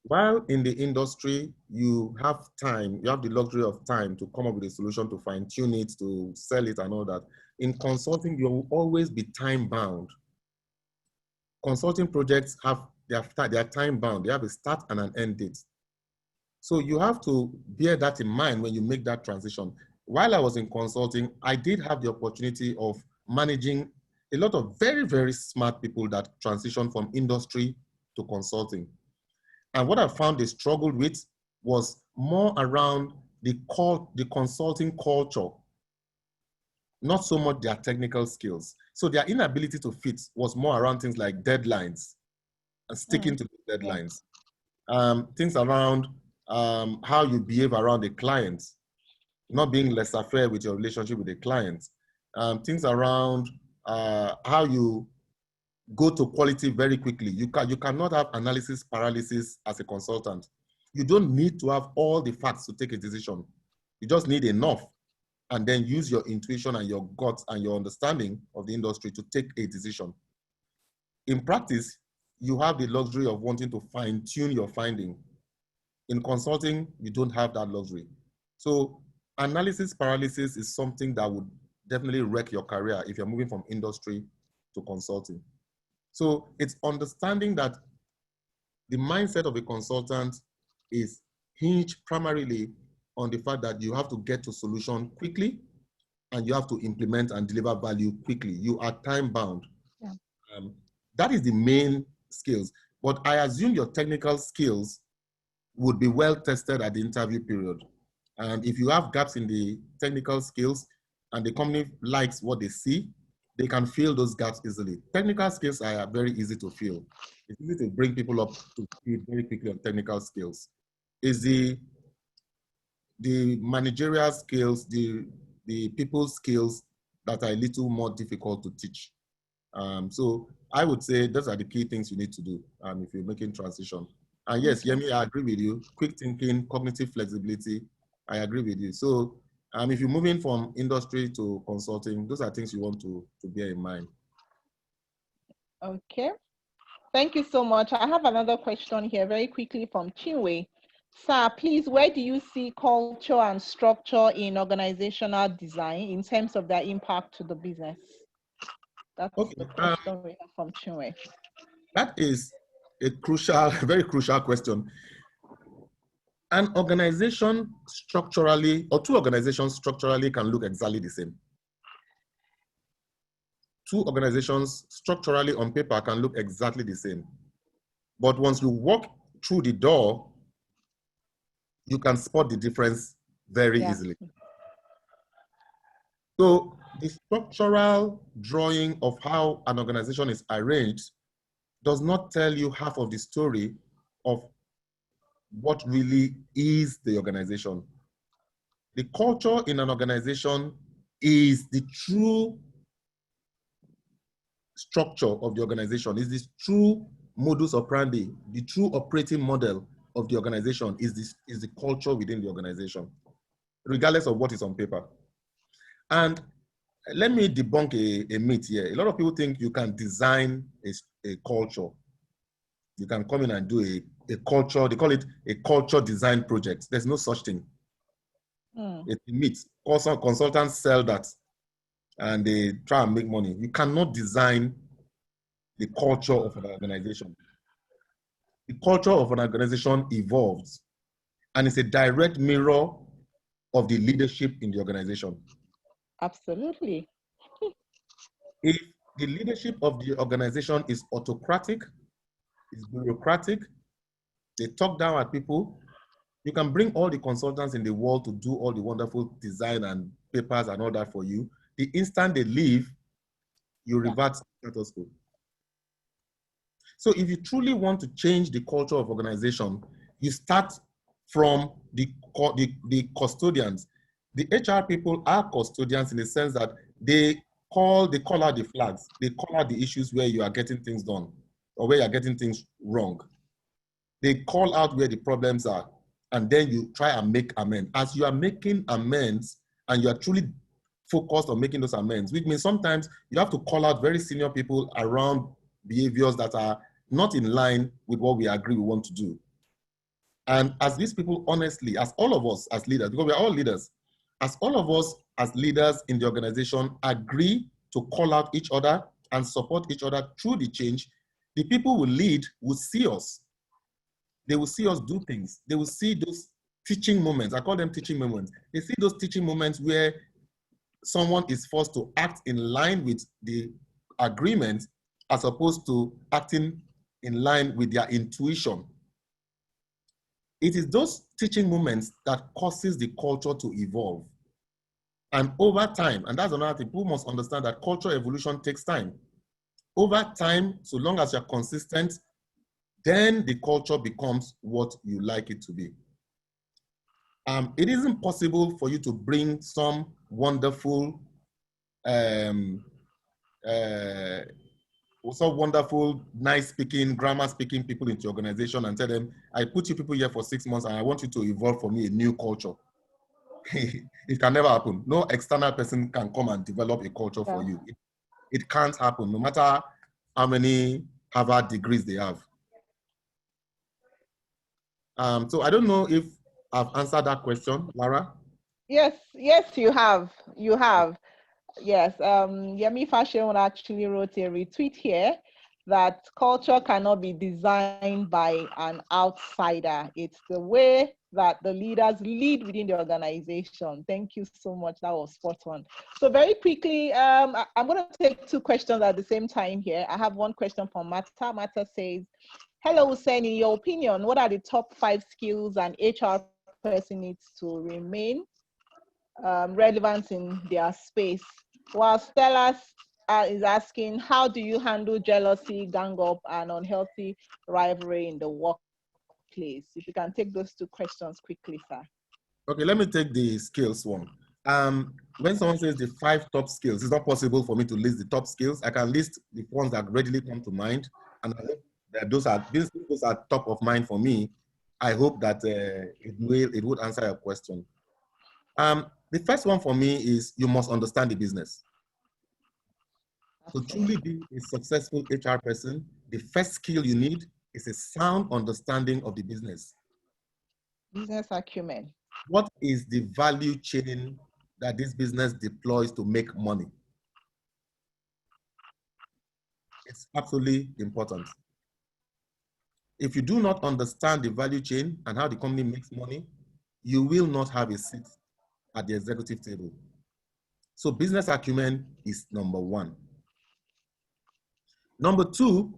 Speaker 2: While in the industry, you have time, you have the luxury of time to come up with a solution, to fine tune it, to sell it and all that. In consulting, you will always be time bound. Consulting projects have they are time bound. They have a start and an end date. So you have to bear that in mind when you make that transition. While I was in consulting, I did have the opportunity of managing a lot of very, very smart people that transitioned from industry to consulting. And what I found they struggled with was more around the consulting culture, not so much their technical skills. So their inability to fit was more around things like deadlines and sticking to the deadlines. Things around how you behave around a client, not being laissez-faire with your relationship with the client. Things around how you go to quality very quickly. You cannot have analysis paralysis as a consultant. You don't need to have all the facts to take a decision. You just need enough, and then use your intuition and your gut and your understanding of the industry to take a decision. In practice, you have the luxury of wanting to fine-tune your finding. In consulting, you don't have that luxury. So analysis paralysis is something that would definitely wreck your career if you're moving from industry to consulting. So it's understanding that the mindset of a consultant is hinged primarily on the fact that you have to get to solution quickly and you have to implement and deliver value quickly. You are time bound.
Speaker 1: Yeah.
Speaker 2: That is the main skills. But I assume your technical skills would be well tested at the interview period. And if you have gaps in the technical skills and the company likes what they see, they can fill those gaps easily. Technical skills are very easy to fill. It's easy to bring people up to speed very quickly on technical skills. Is the managerial skills, the people skills that are a little more difficult to teach. So I would say those are the key things you need to do if you're making transition. And yes, Yemi, I agree with you. Quick thinking, cognitive flexibility, I agree with you. So if you're moving from industry to consulting, those are things you want to bear in mind.
Speaker 1: Okay. Thank you so much. I have another question here very quickly from Chinwe. Sir, please, where do you see culture and structure in organizational design in terms of their impact to the business? That's the question we have from Chinwe.
Speaker 2: That is a crucial, very crucial question. An organization structurally, or two organizations structurally can look exactly the same. Two organizations structurally on paper can look exactly the same. But once you walk through the door, you can spot the difference very easily. So the structural drawing of how an organization is arranged does not tell you half of the story of what really is the organization. The culture in an organization is the true structure of the organization, is this true modus operandi, the true operating model of the organization is the culture within the organization, regardless of what is on paper. And let me debunk a myth here. A lot of people think you can design a culture. You can come in and do a culture, they call it a culture design project. There's no such thing. It's a myth. Also, consultants sell that and they try and make money. You cannot design the culture of an organization. The culture of an organization evolves and it's a direct mirror of the leadership in the organization.
Speaker 1: Absolutely.
Speaker 2: If the leadership of the organization is autocratic, is bureaucratic, they talk down at people, you can bring all the consultants in the world to do all the wonderful design and papers and all that for you. The instant they leave, you revert to status quo. So if you truly want to change the culture of organization, you start from the custodians. The HR people are custodians in the sense that they call out the flags. They call out the issues where you are getting things done or where you are getting things wrong. They call out where the problems are, and then you try and make amends. As you are making amends, and you are truly focused on making those amends, which means sometimes you have to call out very senior people around behaviors that are not in line with what we agree we want to do. And as these people, honestly, as all of us as leaders, because we are all leaders, as all of us as leaders in the organization agree to call out each other and support each other through the change, the people who lead will see us. They will see us do things. They will see those teaching moments. I call them teaching moments. They see those teaching moments where someone is forced to act in line with the agreement as opposed to acting in line with their intuition. It is those teaching moments that causes the culture to evolve. And over time, and that's another thing, people must understand that cultural evolution takes time. Over time, so long as you're consistent, then the culture becomes what you like it to be. It isn't possible for you to bring some wonderful, nice speaking, grammar speaking people into your organization and tell them, I put you people here for 6 months and I want you to evolve for me a new culture. It can never happen. No external person can come and develop a culture for you. It can't happen, no matter how many Harvard degrees they have. So I don't know if I've answered that question, Lara.
Speaker 1: Yes, you have. You have. Yes. Yemi Fashion actually wrote a retweet here that culture cannot be designed by an outsider. It's the way that the leaders lead within the organization. Thank you so much. That was spot on. So very quickly, I'm going to take 2 questions at the same time here. I have one question from Mata. Mata says, hello, Usen, in your opinion, what are the top 5 skills an HR person needs to remain relevant in their space? While Stella is asking, how do you handle jealousy, gang up, and unhealthy rivalry in the workplace? If you can take those 2 questions quickly, sir.
Speaker 2: Okay, let me take the skills one. When someone says the 5 top skills, it's not possible for me to list the top skills. I can list the ones that readily come to mind, and I hope that those are top of mind for me. I hope that it would answer your question. The first one for me is you must understand the business. To truly be a successful HR person, the first skill you need is a sound understanding of the business.
Speaker 1: Business acumen.
Speaker 2: What is the value chain that this business deploys to make money? It's absolutely important. If you do not understand the value chain and how the company makes money, you will not have a seat at the executive table. So business acumen is number 1. Number 2,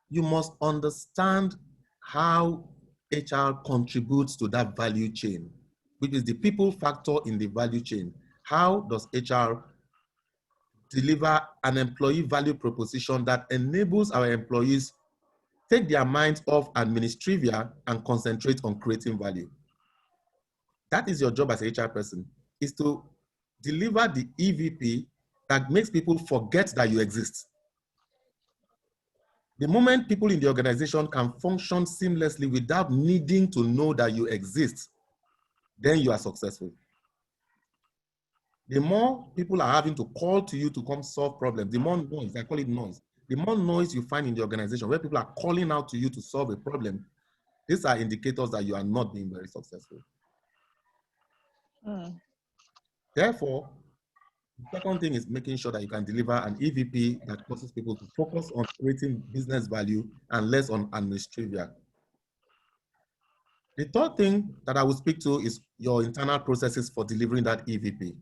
Speaker 2: you must understand how HR contributes to that value chain, which is the people factor in the value chain. How does HR deliver an employee value proposition that enables our employees take their minds off administrivia and concentrate on creating value? That is your job as a HR person, is to deliver the EVP that makes people forget that you exist. The moment people in the organization can function seamlessly without needing to know that you exist, then you are successful. The more people are having to call to you to come solve problems, the more noise, I call it noise, the more noise you find in the organization where people are calling out to you to solve a problem, these are indicators that you are not being very successful. Therefore, the second thing is making sure that you can deliver an EVP that causes people to focus on creating business value and less on administrivia. The third thing that I will speak to is your internal processes for delivering that EVP.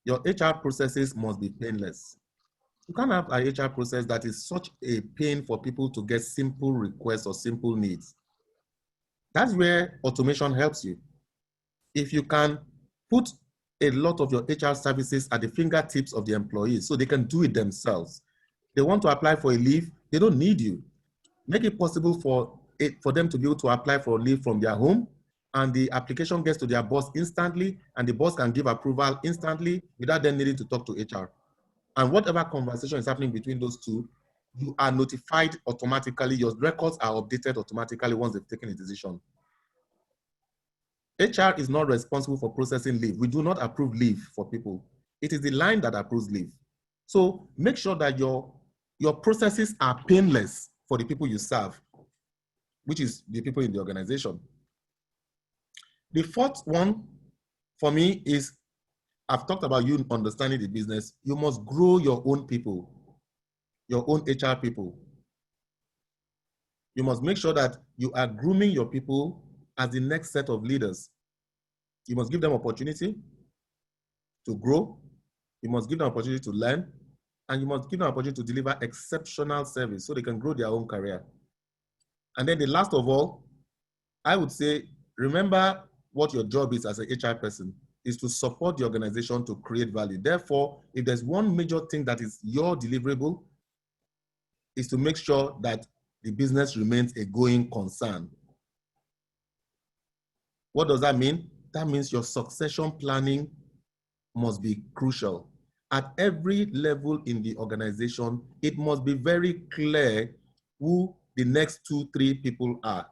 Speaker 2: Your HR processes must be painless. You can't have an HR process that is such a pain for people to get simple requests or simple needs. That's where automation helps you. If you can put a lot of your HR services at the fingertips of the employees so they can do it themselves. They want to apply for a leave, they don't need you. Make it possible for them to be able to apply for a leave from their home, and the application gets to their boss instantly, and the boss can give approval instantly without them needing to talk to HR. And whatever conversation is happening between those two, you are notified automatically. Your records are updated automatically once they've taken a decision. HR is not responsible for processing leave. We do not approve leave for people. It is the line that approves leave. So make sure that your processes are painless for the people you serve, which is the people in the organization. The fourth one for me is, I've talked about you understanding the business. You must grow your own people, your own HR people. You must make sure that you are grooming your people as the next set of leaders. You must give them opportunity to grow. You must give them opportunity to learn. And you must give them opportunity to deliver exceptional service so they can grow their own career. And then the last of all, I would say, remember what your job is as an HR person, is to support the organization to create value. Therefore, if there's one major thing that is your deliverable, is to make sure that the business remains a going concern. What does that mean? That means your succession planning must be crucial. At every level in the organization, it must be very clear who the next 2-3 people are,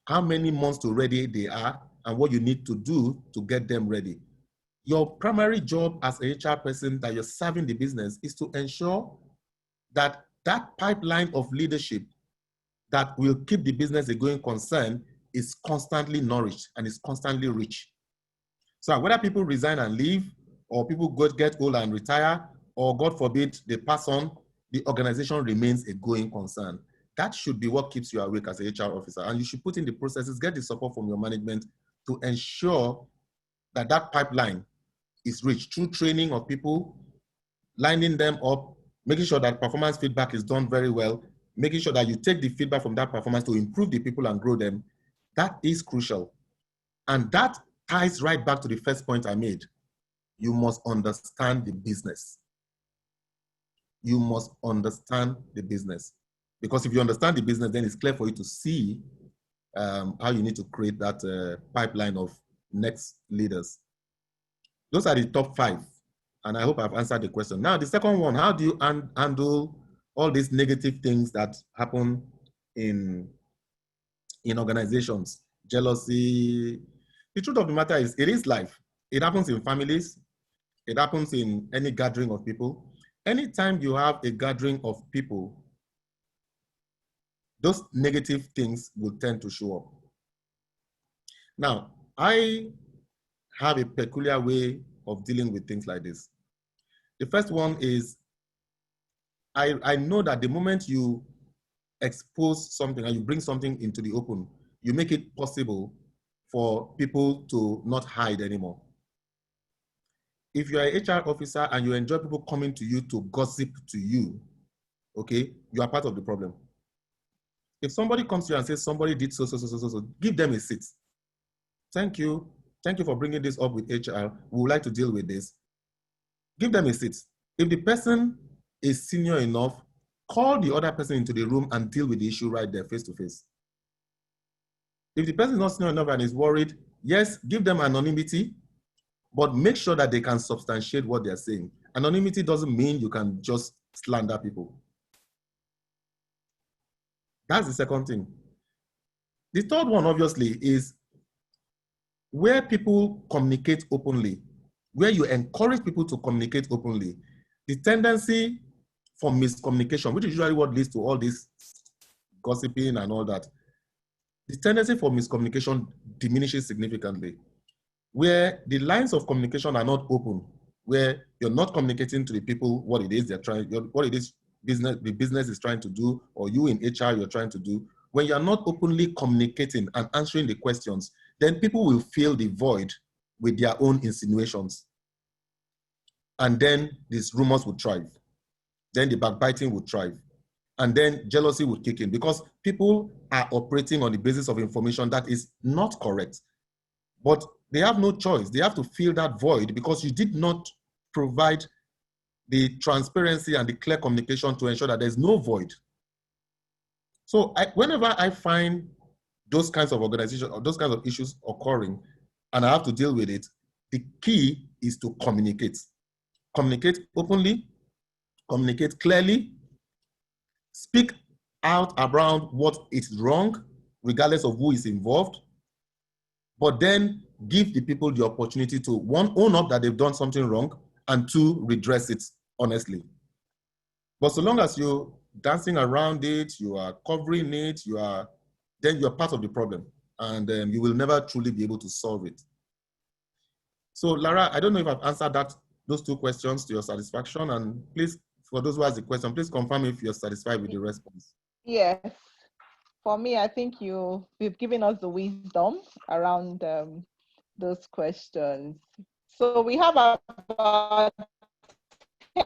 Speaker 2: how many months to ready they are, and what you need to do to get them ready. Your primary job as a HR person that you're serving the business is to ensure that that pipeline of leadership that will keep the business a going concern is constantly nourished and is constantly rich. So whether people resign and leave, or people get old and retire, or God forbid they pass on, the organization remains a going concern. That should be what keeps you awake as a HR officer. And you should put in the processes, get the support from your management to ensure that that pipeline is rich through training of people, lining them up, making sure that performance feedback is done very well, making sure that you take the feedback from that performance to improve the people and grow them. That is crucial. And that ties right back to the first point I made. You must understand the business. You must understand the business. Because if you understand the business, then it's clear for you to see how you need to create that pipeline of next leaders. Those are the top 5. And I hope I've answered the question. Now, the second one, how do you handle all these negative things that happen in organizations? Jealousy. The truth of the matter is, it is life. It happens in families. It happens in any gathering of people. Anytime you have a gathering of people, those negative things will tend to show up. Now, I have a peculiar way of dealing with things like this. The first one is, I know that the moment you expose something and you bring something into the open, you make it possible for people to not hide anymore. If you're an HR officer and you enjoy people coming to you to gossip to you, okay, you are part of the problem. If somebody comes to you and says somebody did so, give them a seat. Thank you. Thank you for bringing this up with HR. We would like to deal with this. Give them a seat. If the person is senior enough, call the other person into the room and deal with the issue right there, face to face. If the person is not senior enough and is worried, yes, give them anonymity, but make sure that they can substantiate what they're saying. Anonymity doesn't mean you can just slander people. That's the second thing. The third one, obviously, is where people communicate openly, where you encourage people to communicate openly. The tendency for miscommunication, which is usually what leads to all this gossiping and all that, the tendency for miscommunication diminishes significantly. Where the lines of communication are not open, where you're not communicating to the people what it is they're trying, what it is the business is trying to do, or you in HR you're trying to do. When you're not openly communicating and answering the questions, then people will fill the void with their own insinuations. And then these rumors would thrive. Then the backbiting would thrive. And then jealousy would kick in because people are operating on the basis of information that is not correct. But they have no choice. They have to fill that void because you did not provide the transparency and the clear communication to ensure that there's no void. So whenever I find those kinds of organizations or those kinds of issues occurring and I have to deal with it, the key is to communicate. Communicate openly, communicate clearly, speak out around what is wrong, regardless of who is involved, but then give the people the opportunity to, one, own up that they've done something wrong, and two, redress it honestly. But so long as you're dancing around it, you are covering it, then you're part of the problem, and you will never truly be able to solve it. So Lara, I don't know if I've answered those two questions to your satisfaction, and please, for those who ask the question, please confirm if you're satisfied with the response.
Speaker 1: Yes. For me, I think you've given us the wisdom around those questions. So we have about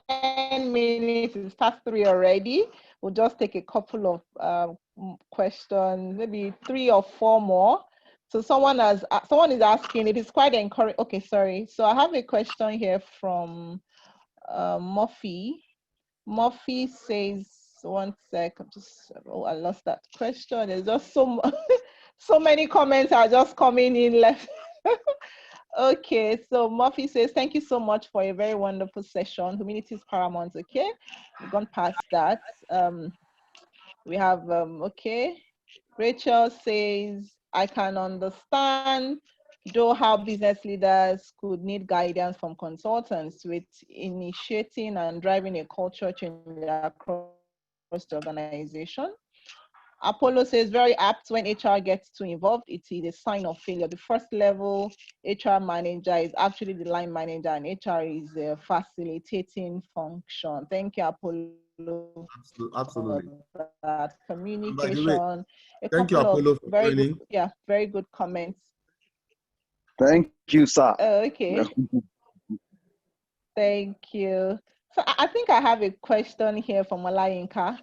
Speaker 1: 10 minutes, it's past 3 already. We'll just take a couple of questions, maybe 3 or 4 more. So someone is asking, it is quite encouraging. Okay, sorry. So I have a question here from Murphy. Murphy says, one sec, I lost that question. There's just so many comments are just coming in left. Okay, so Murphy says, thank you so much for a very wonderful session. Humility is paramount. Okay, we've gone past that. We have, okay. Rachel says, I can understand though how business leaders could need guidance from consultants with initiating and driving a culture change across the organization. Apollo says, very apt when HR gets too involved, it is a sign of failure. The first level HR manager is actually the line manager, and HR is a facilitating function. Thank you, Apollo.
Speaker 2: Absolutely.
Speaker 1: That
Speaker 2: And by the way,
Speaker 1: communication, a
Speaker 2: thank you,
Speaker 1: couple of
Speaker 2: Apollo, for joining.
Speaker 1: very good comments.
Speaker 3: Thank you, sir.
Speaker 1: Okay. Thank you. So I think I have a question here from Olayinka,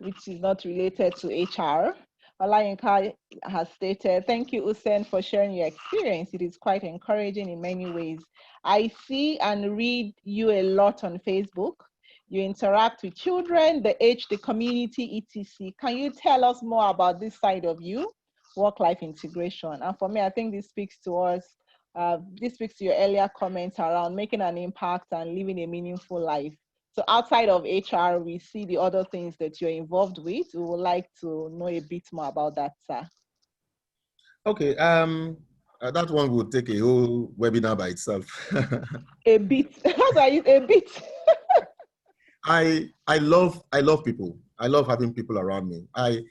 Speaker 1: which is not related to HR. Olayinka has stated, thank you, Usen, for sharing your experience. It is quite encouraging in many ways. I see and read you a lot on Facebook. You interact with children, the age, the community, etc. Can you tell us more about this side of you, work-life integration? And for me, I think this speaks to us. This speaks to your earlier comments around making an impact and living a meaningful life. So outside of HR, we see the other things that you're involved with. We would like to know a bit more about that, sir.
Speaker 2: Okay, that one would take a whole webinar by itself.
Speaker 1: A bit. How do I use a bit?
Speaker 2: I love people. I love having people around me. I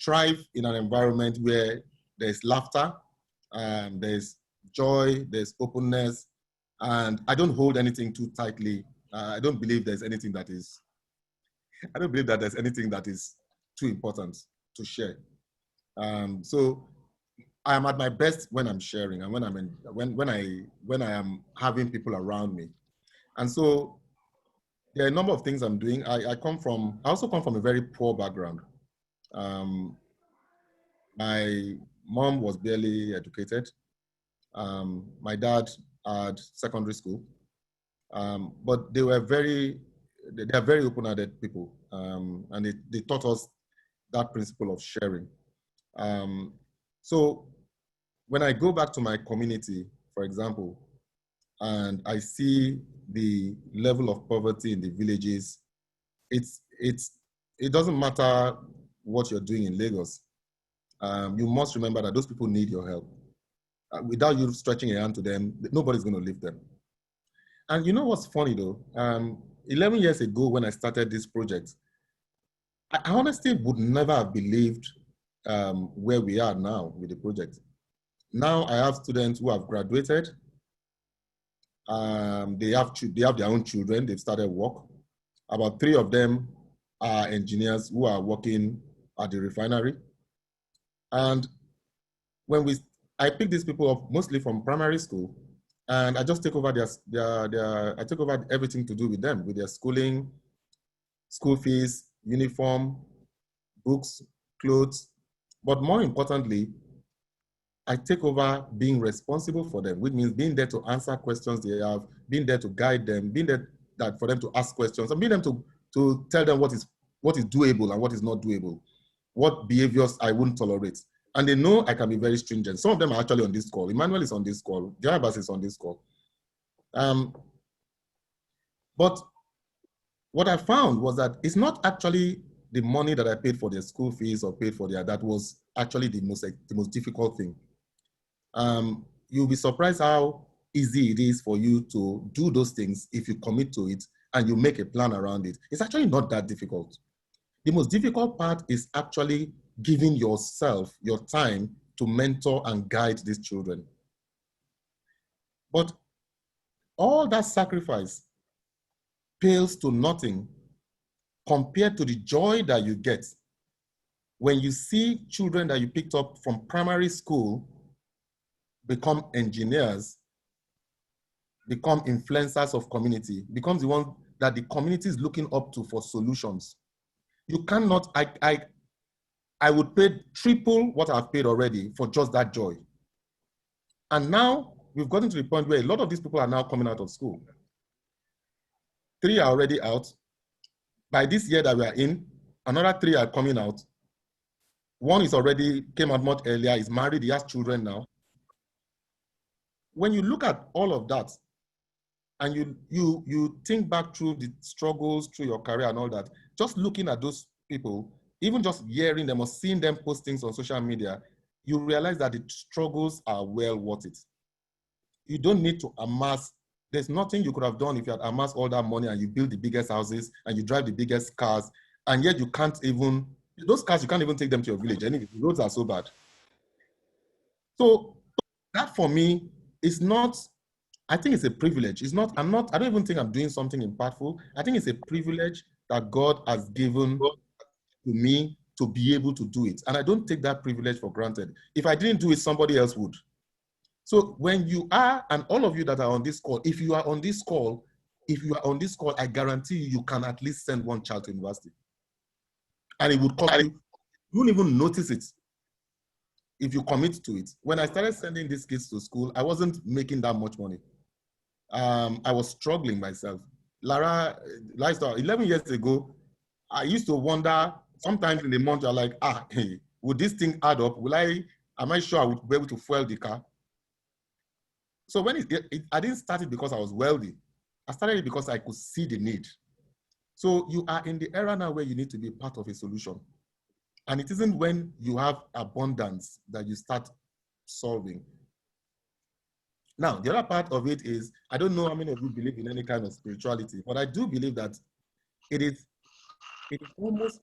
Speaker 2: thrive in an environment where there's laughter, there's joy, there's openness, and I don't hold anything too tightly. I don't believe there's anything that is too important to share. So I am at my best when I'm sharing and when I am having people around me. And so there are a number of things I'm doing. I also come from a very poor background. My mom was barely educated. My dad had secondary school, but they are very open-hearted people, and they taught us that principle of sharing. So when I go back to my community, for example, and I see the level of poverty in the villages, it doesn't matter what you're doing in Lagos. You must remember that those people need your help. Without you stretching a hand to them, nobody's going to leave them. And you know what's funny though? 11 years ago when I started this project, I honestly would never have believed where we are now with the project. Now I have students who have graduated. They have their own children. They've started work. About 3 of them are engineers who are working at the refinery. And I pick these people up mostly from primary school, and I just take over I take over everything to do with them, with their schooling, school fees, uniform, books, clothes. But more importantly, I take over being responsible for them, which means being there to answer questions they have, being there to guide them, being there for them to ask questions, and being there to tell them what is doable and what is not doable, what behaviors I wouldn't tolerate. And they know I can be very stringent. Some of them are actually on this call. Emmanuel is on this call. Jarabas is on this call. But what I found was that it's not actually the money that I paid for their school fees or paid for that was actually the most difficult thing. You'll be surprised how easy it is for you to do those things if you commit to it and you make a plan around it. It's actually not that difficult. The most difficult part is actually giving yourself your time to mentor and guide these children. But all that sacrifice pales to nothing compared to the joy that you get when you see children that you picked up from primary school become engineers, become influencers of community, becomes the one that the community is looking up to for solutions. You cannot, I would pay triple what I've paid already for just that joy. And now we've gotten to the point where a lot of these people are now coming out of school. 3 are already out. By this year that we are in, another 3 are coming out. 1 is already came out much earlier, is married, he has children now. When you look at all of that, and you think back through the struggles through your career and all that, just looking at those people, even just hearing them or seeing them post things on social media, you realize that the struggles are well worth it. You don't need to amass. There's nothing you could have done if you had amassed all that money and you build the biggest houses and you drive the biggest cars, and yet you can't even, those cars, you can't even take them to your village anyway. The roads are so bad. So that for me is not, I think it's a privilege. It's not, I don't even think I'm doing something impactful. I think it's a privilege that God has given to me to be able to do it. And I don't take that privilege for granted. If I didn't do it, somebody else would. So when you are, and all of you that are on this call, if you are on this call, I guarantee you can at least send one child to university. And it would cost you, you won't even notice it if you commit to it. When I started sending these kids to school, I wasn't making that much money. I was struggling myself. Lara, 11 years ago, I used to wonder, sometimes in the month, you're like, hey, would this thing add up? Am I sure I would be able to fuel the car? So when I didn't start it because I was wealthy. I started it because I could see the need. So you are in the era now where you need to be part of a solution. And it isn't when you have abundance that you start solving. Now, the other part of it is, I don't know how many of you believe in any kind of spirituality, but I do believe that it is almost,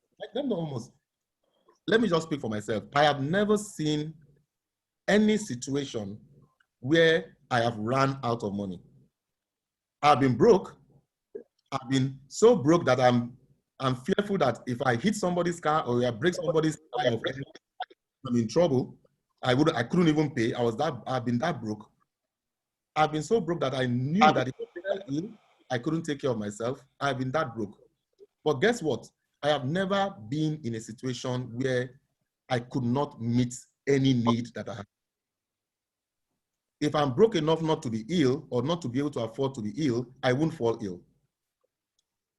Speaker 2: let me just speak for myself. I have never seen any situation where I have run out of money. I've been broke. I've been so broke that I'm fearful that if I hit somebody's car or I break somebody's car, I'm in trouble. I couldn't even pay. I've been that broke. I've been so broke that I knew that if I fell ill, I couldn't take care of myself. I've been that broke. But guess what? I have never been in a situation where I could not meet any need that I have. If I'm broke enough not to be ill or not to be able to afford to be ill, I won't fall ill.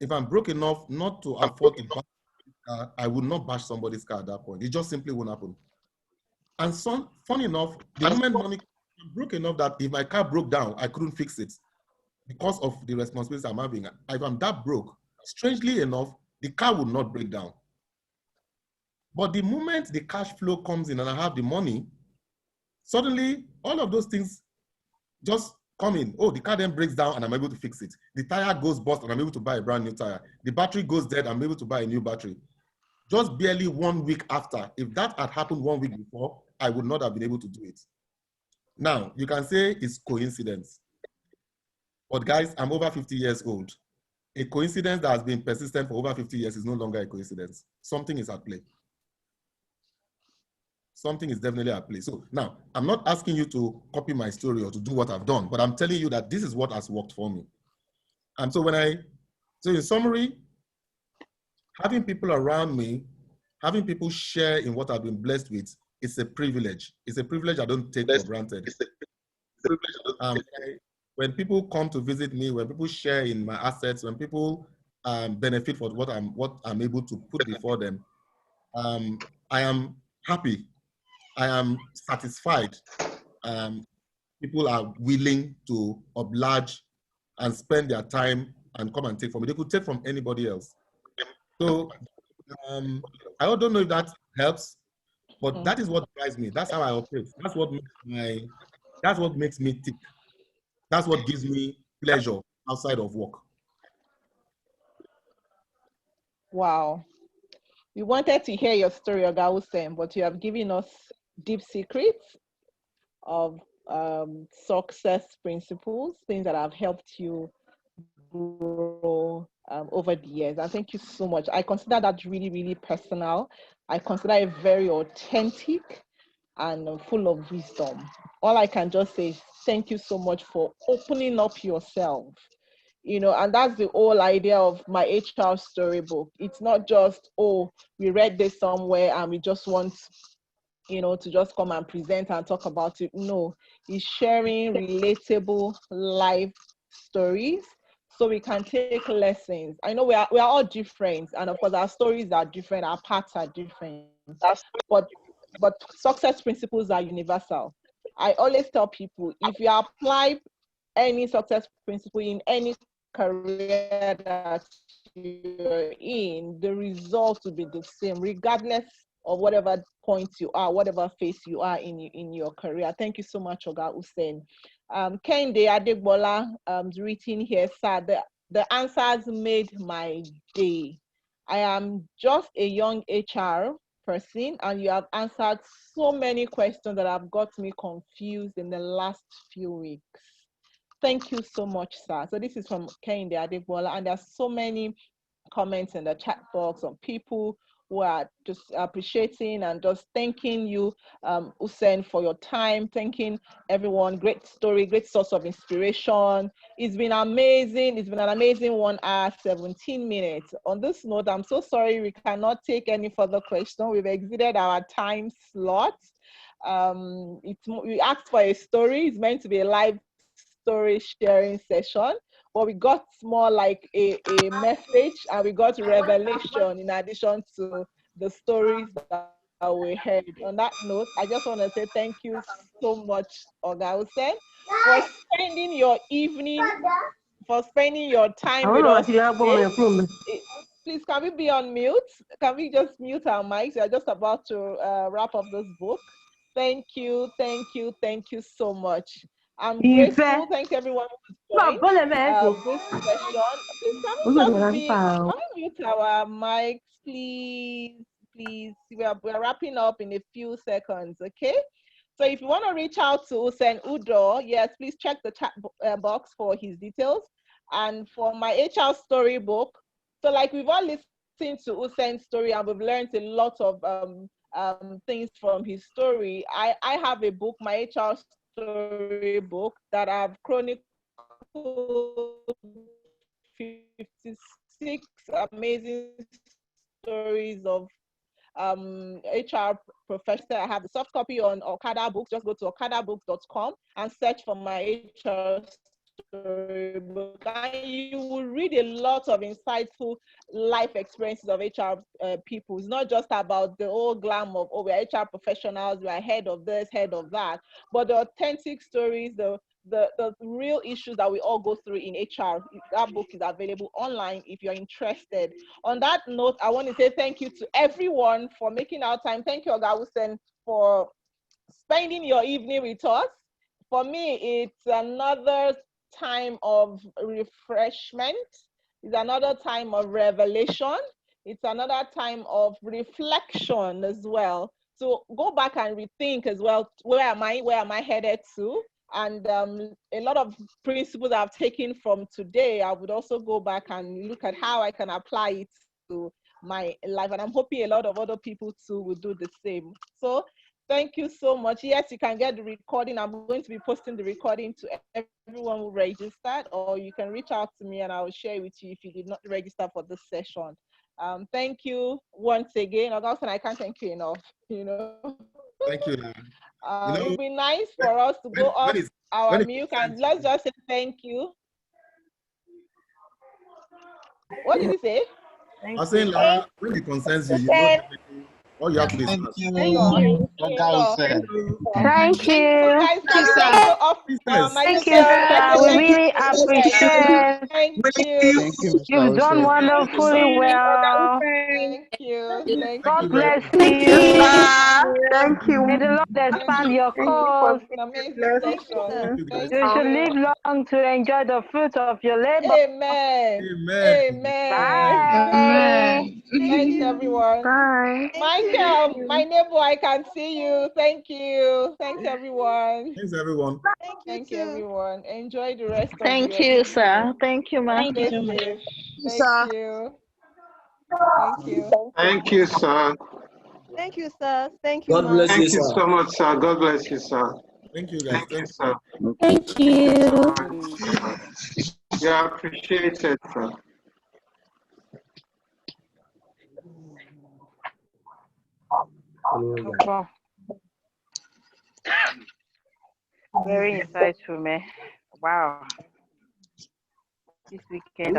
Speaker 2: If I'm broke enough not to afford to bash a car, I would not bash somebody's car at that point. It just simply won't happen. And funny enough, the moment money, I'm broke enough that if my car broke down, I couldn't fix it because of the responsibilities I'm having. If I'm that broke, strangely enough, the car would not break down. But the moment the cash flow comes in and I have the money, suddenly all of those things just come in. Oh, the car then breaks down and I'm able to fix it. The tire goes bust and I'm able to buy a brand new tire. The battery goes dead, I'm able to buy a new battery. Just barely 1 week after. If that had happened 1 week before, I would not have been able to do it. Now, you can say it's coincidence. But guys, I'm over 50 years old. A coincidence that has been persistent for over 50 years is no longer a coincidence. Something is at play. Something is definitely at play. So now, I'm not asking you to copy my story or to do what I've done, but I'm telling you that this is what has worked for me. And so so in summary, having people around me, having people share in what I've been blessed with, it's a privilege. It's a privilege I don't take for granted. When people come to visit me, when people share in my assets, when people benefit from what I'm able to put before them, I am happy. I am satisfied. People are willing to oblige and spend their time and come and take from me. They could take from anybody else. So I don't know if that helps, but that is what drives me. That's how I operate. That's what makes me tick. That's what gives me pleasure outside of work.
Speaker 1: Wow. We wanted to hear your story, Oga Usen, but you have given us deep secrets of success principles, things that have helped you grow over the years. And thank you so much. I consider that really, really personal. I consider it very authentic and full of wisdom. All I can just say is thank you so much for opening up yourself. And that's the whole idea of my HR storybook. It's not just, oh, we read this somewhere and we just want to just come and present and talk about it. No, it's sharing relatable life stories so we can take lessons. I know we are all different, and of course our stories are different, our paths are different, but success principles are universal. I always tell people, if you apply any success principle in any career that you're in, the results will be the same, regardless of whatever point you are, whatever phase you are in your career. Thank you so much, Oga Usen. Kende Adegbola written here, sir, the answers made my day. I am just a young HR person, and you have answered so many questions that have got me confused in the last few weeks. Thank you so much, sir. So this is from Kende Adegbola, and there's so many comments in the chat box of people who are just appreciating and just thanking you, Usen, for your time, thanking everyone. Great story, great source of inspiration. It's been amazing. It's been an amazing 1 hour, 17 minutes. On this note, I'm so sorry we cannot take any further questions. We've exceeded our time slot. We asked for a story. It's meant to be a live story sharing session, but we got more like a message, and we got revelation in addition to the stories that we heard. On that note, I just want to say thank you so much, Oga Usen, for spending your evening, for spending your time with us today. Please, can we be on mute? Can we just mute our mics? We are just about to wrap up this book. Thank you, thank you, thank you so much. I'm grateful. Thanks everyone who joined this session. Please, can we mute our mics, please? Please, we're wrapping up in a few seconds, okay? So if you want to reach out to Usen Udoh, yes, please check the chat box for his details. And for my HR storybook, so like we've all listened to Usen's story and we've learned a lot of things from his story. I have a book, my HR storybook, that I've chronicled 56 amazing stories of HR professionals. I have the soft copy on Okada Books. Just go to okadabooks.com and search for my HR storybook, and you will read a lot of insightful life experiences of HR people. It's not just about the old glam of, oh, we're HR professionals, we're head of this, head of that, but the authentic stories, the real issues that we all go through in HR. That book is available online if you're interested. On that note, I want to say thank you to everyone for making our time. Thank you, Oga Usen, for spending your evening with us. For me, it's another time of refreshment. It's another time of revelation. It's another time of reflection as well. So go back and rethink as well, where am I headed to? And a lot of principles I've taken from today, I would also go back and look at how I can apply it to my life. And I'm hoping a lot of other people too will do the same. So thank you so much. Yes, you can get the recording. I'm going to be posting the recording to everyone who registered, or you can reach out to me and I will share it with you if you did not register for this session. Thank you once again. Augustine, I can't thank you enough.
Speaker 2: Thank you.
Speaker 1: It would be nice for us to go off our mute and let's just say thank you. What did you say?
Speaker 2: I was saying, Lara, when it concerns you, you know all you have to do is
Speaker 4: Thank
Speaker 2: ask.
Speaker 4: you.
Speaker 1: Thank you.
Speaker 5: Thank you.
Speaker 1: Guys, can we just go off our mic?
Speaker 5: Thank you, sir. We really appreciate
Speaker 4: appreciate.
Speaker 1: Thank you.
Speaker 3: Thank you, Mr.
Speaker 4: You've done
Speaker 3: Ose.
Speaker 4: wonderfully well.
Speaker 1: Thank you. Thank
Speaker 4: God
Speaker 1: you.
Speaker 4: bless
Speaker 5: Thank you,
Speaker 4: you.
Speaker 5: sir. Thank you.
Speaker 4: May the Lord expand your
Speaker 5: Thank you for
Speaker 4: cause.
Speaker 5: being
Speaker 1: An
Speaker 5: a
Speaker 1: amazing
Speaker 5: blessing.
Speaker 1: session.
Speaker 2: you, guys.
Speaker 1: Thank
Speaker 4: You should
Speaker 1: you.
Speaker 4: live long to enjoy the fruit of your labor.
Speaker 1: Amen.
Speaker 2: Amen.
Speaker 1: Amen.
Speaker 4: Bye.
Speaker 1: Thanks, everyone.
Speaker 5: Bye.
Speaker 1: Michael, my neighbor, I can see you. Thank you. Thanks, everyone.
Speaker 2: Thanks, everyone.
Speaker 1: Thank you, everyone. Enjoy the rest of
Speaker 6: Thank
Speaker 1: your
Speaker 6: you,
Speaker 1: evening.
Speaker 6: sir. Thank you, ma.
Speaker 1: Stay safe. Thank you. Thank you.
Speaker 7: Thank you, sir.
Speaker 8: Thank you, sir. Thank you,
Speaker 9: God
Speaker 8: ma'am.
Speaker 9: bless you,
Speaker 7: Thank you
Speaker 9: sir.
Speaker 7: so much, sir. God bless you, sir.
Speaker 2: Thank you, guys.
Speaker 7: Thank you, sir.
Speaker 6: Thank
Speaker 7: Thank you so
Speaker 6: you.
Speaker 7: much, sir. Yeah, appreciate it, sir.
Speaker 4: Wow. Very insightful, man. Wow. This weekend.